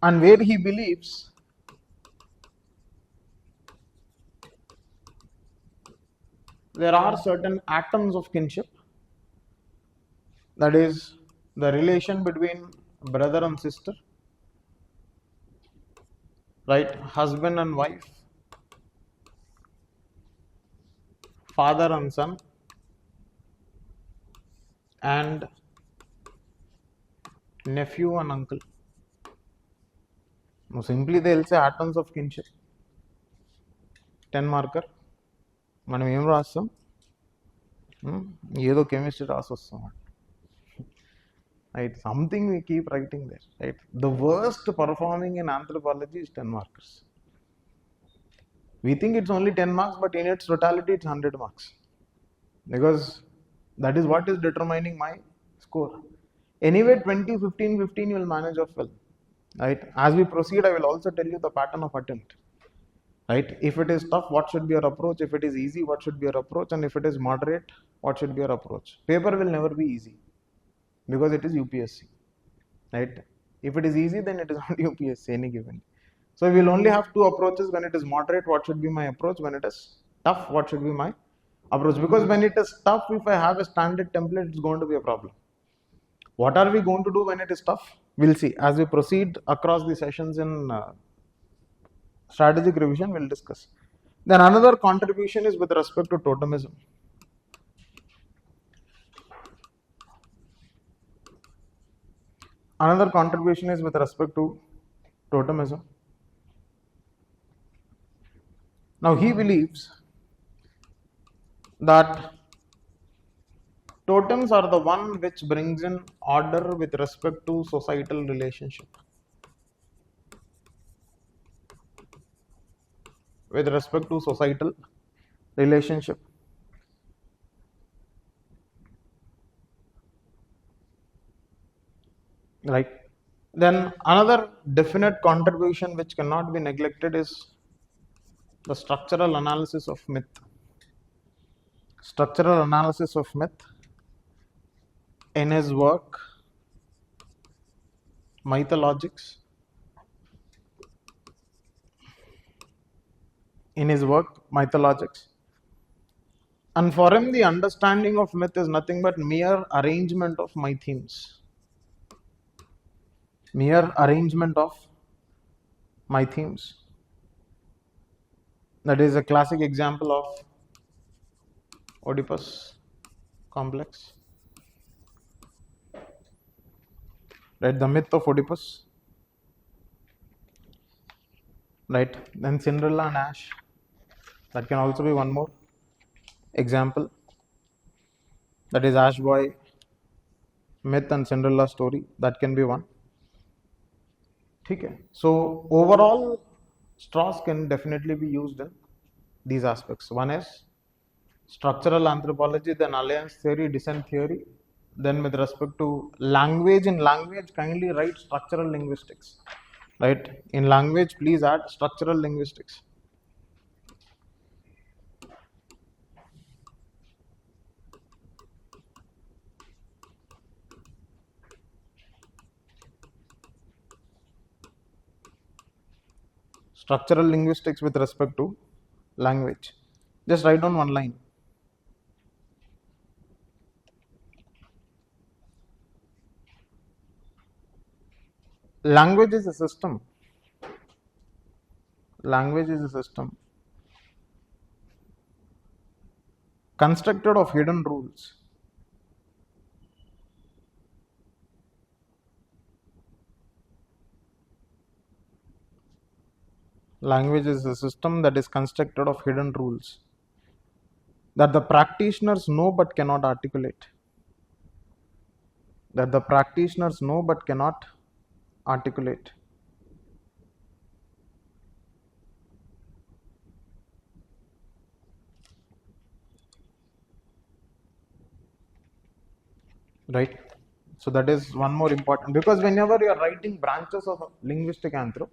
Speaker 1: And where he believes there are certain atoms of kinship, that is the relation between brother and sister, right? Husband and wife, father and son, and nephew and uncle. Now, simply they'll say atoms of kinship. 10 marker. మనం ఏం రాస్తాం? ఏదో chemistry రాసొస్తాం. Right? Something we keep writing there. Right? The worst performing in anthropology is 10 markers. We think it's only 10 marks, but in its totality it's 100 marks. Because that is what is determining my score. Anyway, 20, 15, 15 you will manage off well. Right? As we proceed, I will also tell you the pattern of attempt. Right? If it is tough, what should be your approach? If it is easy, what should be your approach? And if it is moderate, what should be your approach? Paper will never be easy because it is UPSC. Right? If it is easy, then it is not UPSC any given. So we will only have two approaches. When it is moderate, what should be my approach? When it is tough, what should be my approach? Because when it is tough, if I have a standard template, it's going to be a problem. What are we going to do when it is tough? We'll see. As we proceed across the sessions in strategic revision, we'll discuss. Then another contribution is with respect to totemism. Another contribution is with respect to totemism. Now he believes that totems are the one which brings in order with respect to societal relationship. With respect to societal relationship. Right. Then another definite contribution which cannot be neglected is the structural analysis of myth. Structural analysis of myth in his work Mythologics. In his work Mythologics. And for him, the understanding of myth is nothing but mere arrangement of my themes. Mere arrangement of my themes. That is a classic example of Oedipus complex. Right, the myth of Oedipus. Right, then Cinderella and Ash. That can also be one more example. That is Ash Boy myth and Cinderella story. That can be one. Okay. So overall, straws can definitely be used in these aspects. One is structural anthropology, then alliance theory, descent theory. Then with respect to language, in language, kindly write structural linguistics. Right? In language, please add structural linguistics. Structural linguistics with respect to language. Just write down one line. Language is a system. Language is a system constructed of hidden rules. Language is a system that is constructed of hidden rules that the practitioners know but cannot articulate. That the practitioners know but cannot articulate. Right? So that is one more important, because whenever you are writing branches of linguistic anthro,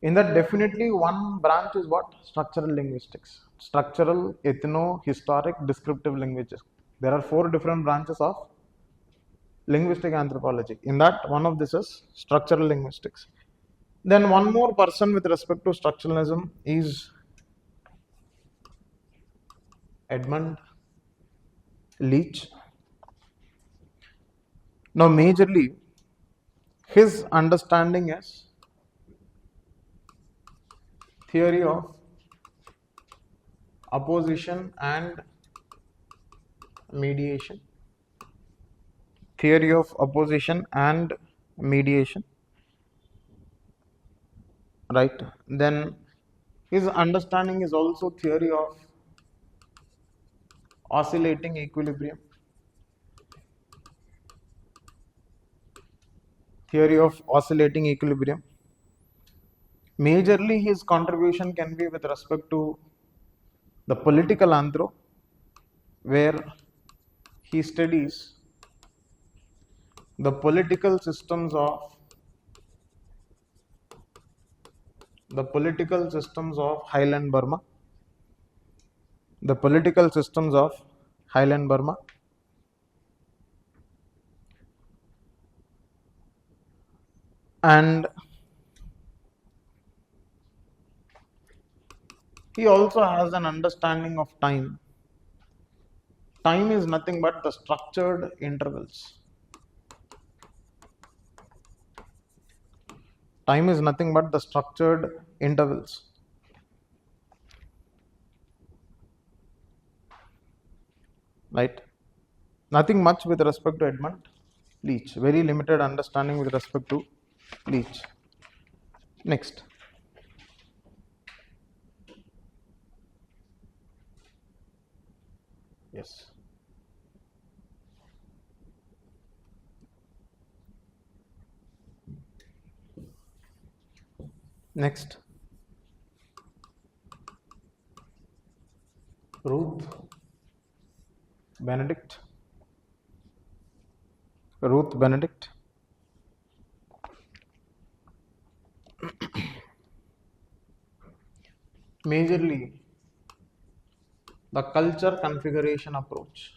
Speaker 1: in that definitely one branch is what? Structural linguistics. Structural, ethno, historic, descriptive languages. There are 4 different branches of linguistic anthropology. In that, one of this is structural linguistics. Then one more person with respect to structuralism is Edmund Leach. Now majorly his understanding is theory of opposition and mediation. Theory of opposition and mediation. Right. Then his understanding is also theory of oscillating equilibrium. Theory of oscillating equilibrium. Majorly his contribution can be with respect to the political anthro, where he studies The political systems of Highland Burma. The political systems of Highland Burma. And he also has an understanding of time. Time is nothing but the structured intervals. Time is nothing but the structured intervals. Right? Nothing much with respect to Edmund Leach. Very limited understanding with respect to Leach. Next. Yes. Next. Ruth Benedict. Ruth Benedict. Majorly the culture configuration approach.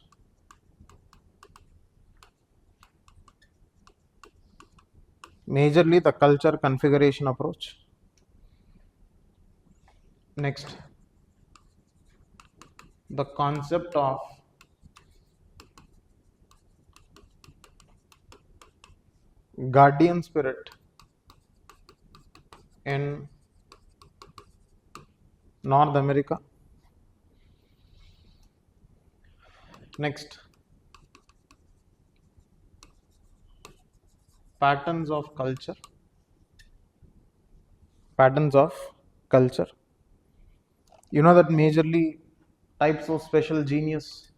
Speaker 1: Majorly the culture configuration approach. Next, the concept of guardian spirit in North America. Next, patterns of culture. Patterns of culture. You know that majorly types of special genius,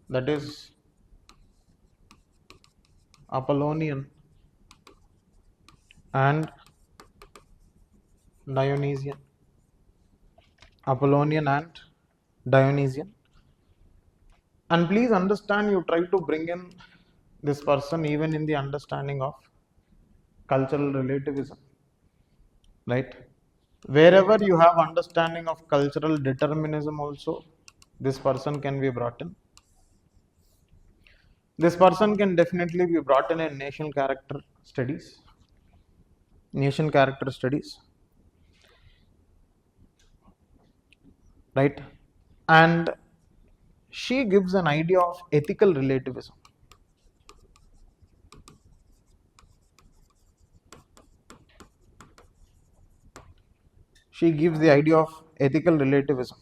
Speaker 1: that is Apollonian and Dionysian. Apollonian and Dionysian. And please understand, you try to bring in this person even in the understanding of cultural relativism, right? Wherever you have understanding of cultural determinism also, this person can be brought in. This person can definitely be brought in nation character studies. Nation character studies, right? And she gives an idea of ethical relativism. She gives the idea of ethical relativism.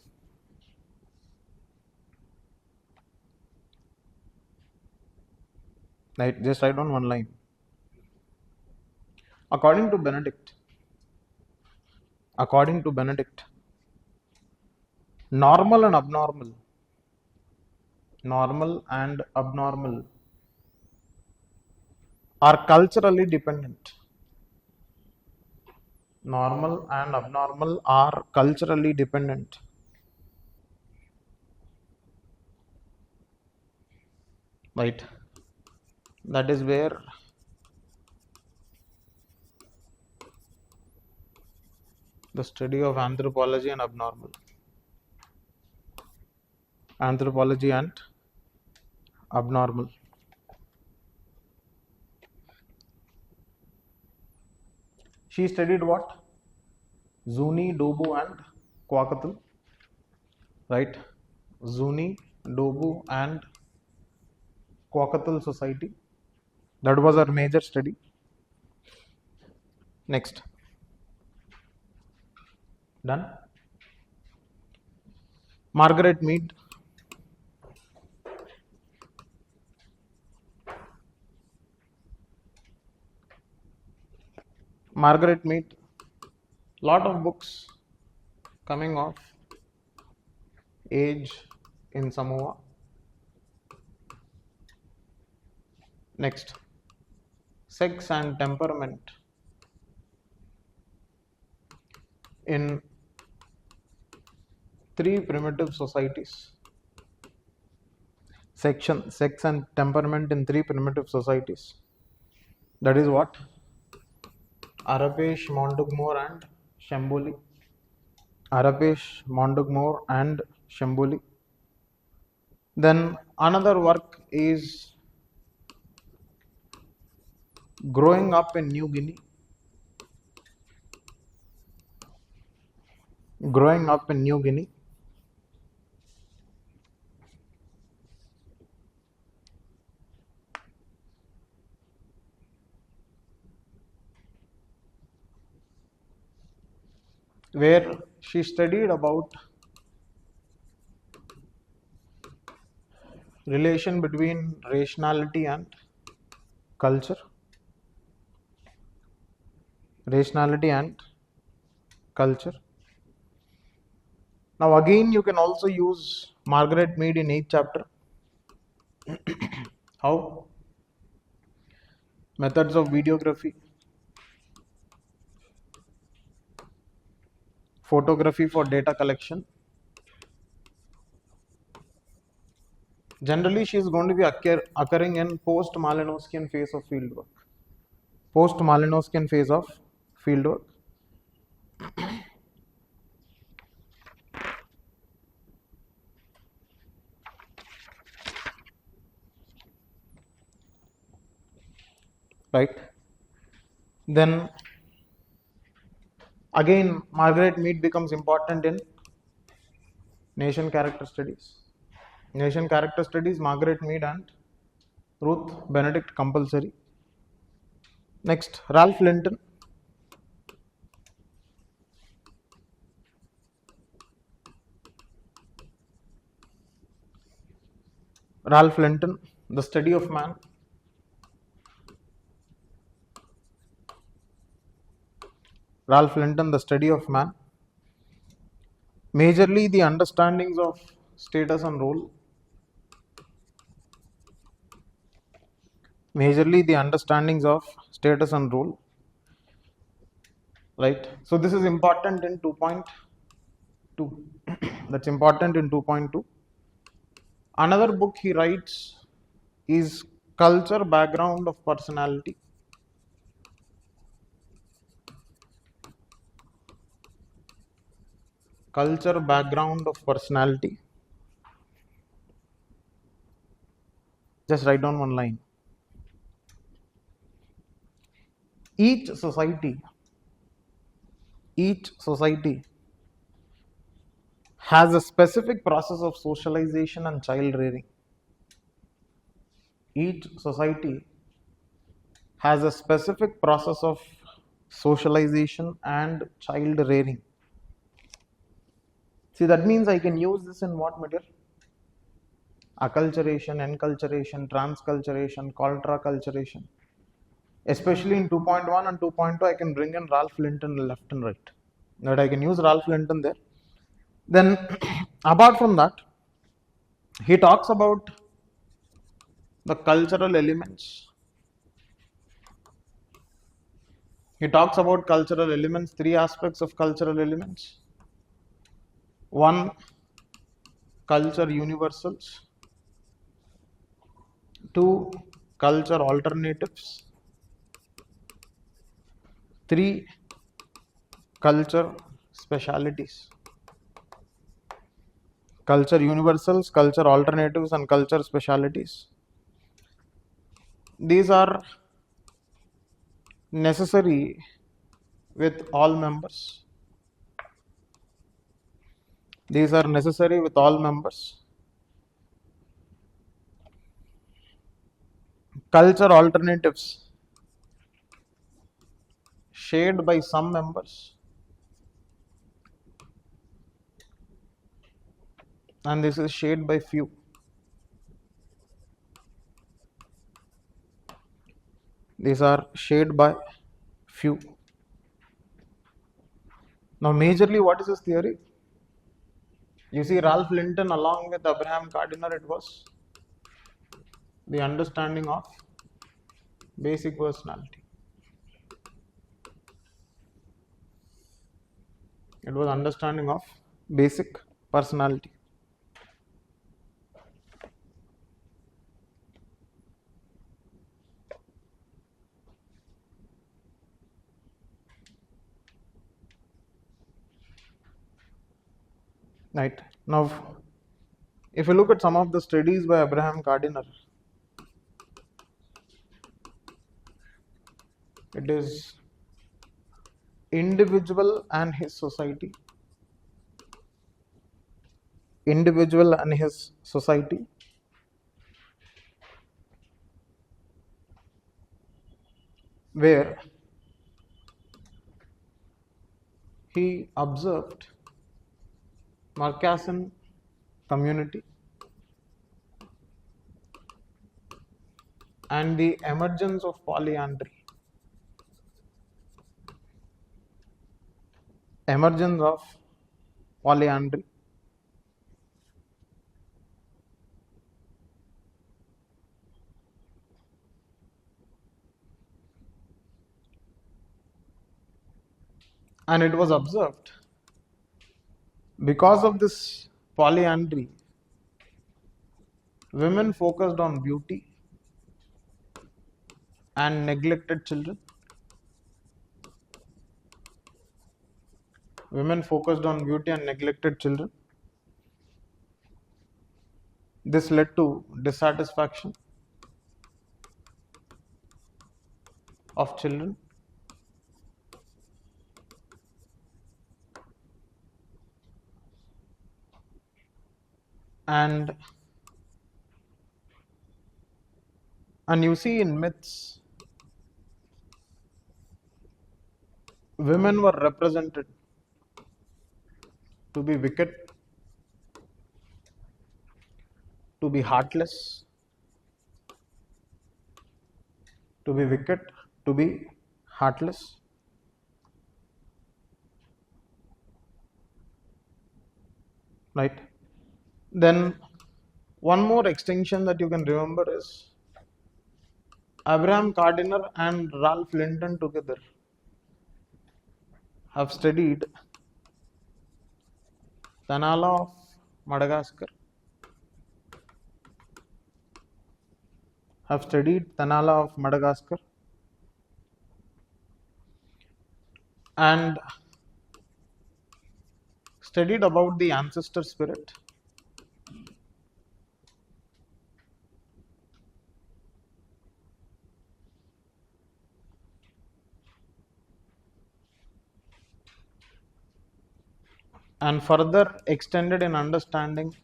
Speaker 1: Right? Just write on one line. According to Benedict, normal and abnormal are culturally dependent. Normal and abnormal are culturally dependent. Right? That is where the study of anthropology and abnormal. Anthropology and abnormal. She studied what? Zuni, Dobu and Kwakatl. Right? Zuni, Dobu and Kwakatl society. That was her major study. Next. Done? Margaret Mead. Margaret Mead. Lot of books coming of age in Samoa. Next. Sex and temperament in 3 primitive societies. section sex and temperament in three primitive societies. That is what? Arapesh, Mondugmore and Shamboli. Arapesh, Mondugmore and Shamboli. Then another work is growing up in New Guinea. Growing up in New Guinea. Where she studied about relation between rationality and culture. Rationality and culture. Now again you can also use Margaret Mead in each chapter. How? Methods of videography, photography for data collection. Generally she is going to be occurring in post-Malinowskian phase of fieldwork. Post-Malinowskian phase of fieldwork. Right? Then again Margaret Mead becomes important in nation character studies. Nation character studies, Margaret Mead and Ruth Benedict compulsory. Next, Ralph Linton. Ralph Linton, The Study of Man. Ralph Linton, The Study of Man. Majorly the understandings of status and role. Majorly the understandings of status and role. Right. So this is important in 2.2. That's important in 2.2. Another book he writes is Culture Background of Personality. Culture Background of Personality. Just write down one line. Each society has a specific process of socialization and child rearing. Each society has a specific process of socialization and child rearing. See, that means I can use this in what material? Acculturation, enculturation, transculturation, cultura-culturation. Especially in 2.1 and 2.2, I can bring in Ralph Linton left and right. That I can use Ralph Linton there. Then, apart from that, he talks about the cultural elements. He talks about cultural elements, three aspects of cultural elements. One, culture universals. Two, culture alternatives. Three, culture specialities. Culture universals, culture alternatives, and culture specialities. These are necessary with all members. These are necessary with all members. Culture alternatives shared by some members and this is shared by few. These are shared by few. Now majorly what is this theory? You see, Ralph Linton along with Abraham Gardiner, it was the understanding of basic personality. It was understanding of basic personality. Right. Now, if you look at some of the studies by Abraham Gardiner, it is individual and his society. Individual and his society. Where he observed Marquesan community and the emergence of polyandry. Emergence of polyandry. And it was observed because of this polyandry, women focused on beauty and neglected children. Women focused on beauty and neglected children. This led to dissatisfaction of children. And you see in myths, women were represented to be wicked, to be heartless, to be wicked, to be heartless. Right. Then one more extension that you can remember is Abraham Gardiner and Ralph Linton together have studied Tanala of Madagascar. Have studied Tanala of Madagascar and studied about the ancestor spirit. And further extended in understanding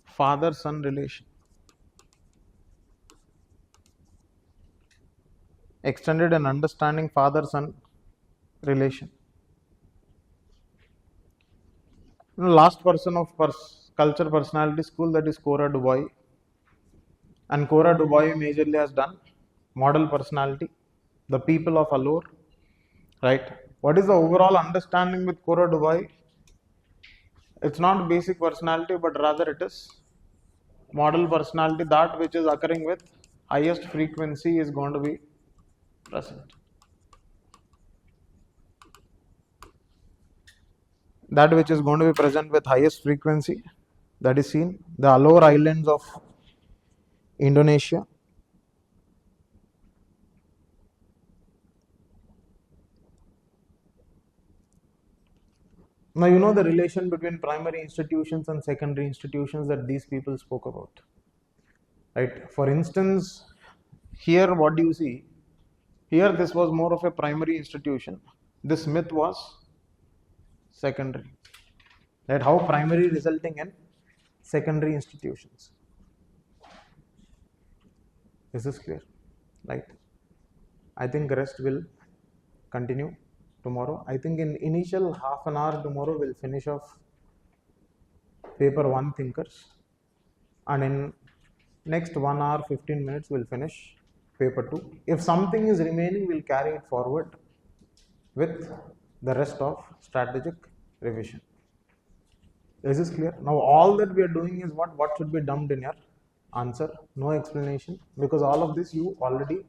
Speaker 1: father-son relation. Extended in understanding father-son relation. Last person of culture personality school, that is Cora Dubois. And Cora Dubois majorly has done model personality, the people of Allure. Right. What is the overall understanding with Cora Dubois? It's not basic personality, but rather it is model personality. That which is occurring with highest frequency is going to be present. That which is going to be present with highest frequency, that is seen. The Allure Islands of Indonesia. Now you know the relation between primary institutions and secondary institutions that these people spoke about. Right. For instance, here what do you see? Here this was more of a primary institution. This myth was secondary. Right. How primary resulting in secondary institutions. Is this clear? Right. I think rest will continue tomorrow. I think in initial half an hour tomorrow we'll finish off paper 1 thinkers, and in next 1 hour 15 minutes we'll finish paper 2. If something is remaining, we'll carry it forward with the rest of strategic revision. Is this clear? Now all that we are doing is what should be dumped in your answer, no explanation, because all of this you already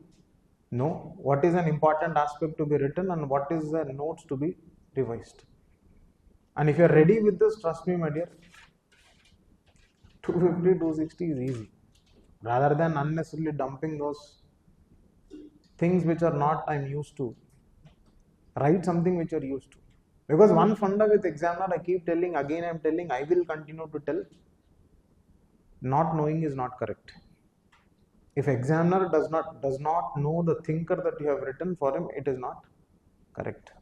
Speaker 1: know what is an important aspect to be written and what is the notes to be revised. And if you are ready with this, trust me my dear, 250, 260 is easy. Rather than unnecessarily dumping those things which are not I'm used to, write something which you are used to. Because one funda with examiner, I keep telling, again I am telling, I will continue to tell, not knowing is not correct. If examiner does not know the thinker that you have written for him, it is not correct.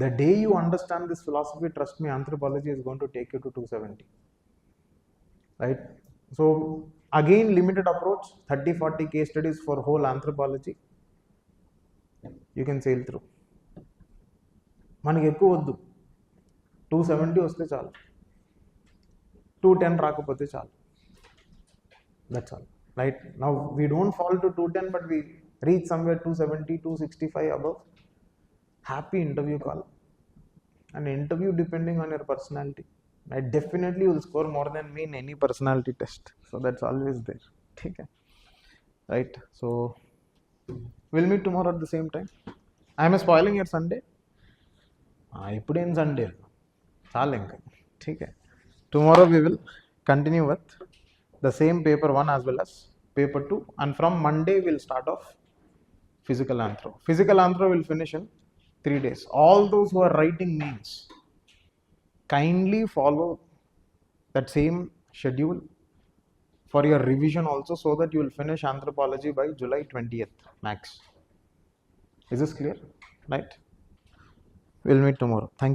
Speaker 1: The day you understand this philosophy, trust me, anthropology is going to take you to 270. Right? So again, limited approach, 30-40 case studies for whole anthropology. You can sail through. మనకి ఎక్కువ వద్దు, 270 వస్తే చాలు, 210 రాకపోతే చాలు. That's all. Right? Now we don't fall to 210, but we reach somewhere 270, 265 above. Happy interview call. An interview depending on your personality. I definitely will score more than me in any personality test. So that's always there. Okay. Right? So we'll meet tomorrow at the same time. I am spoiling your Sunday. ఇప్పుడేం Sunday చాలా ఇంకా ఠీకే. Tomorrow we will continue with the same paper 1 as well as paper 2, and from Monday we'll start off physical anthro. Physical anthro will finish in 3 days. All those who are writing names, kindly follow that same schedule for your revision also, so that you will finish anthropology by July 20th max. Is this clear? Right? We'll meet tomorrow. Thank you.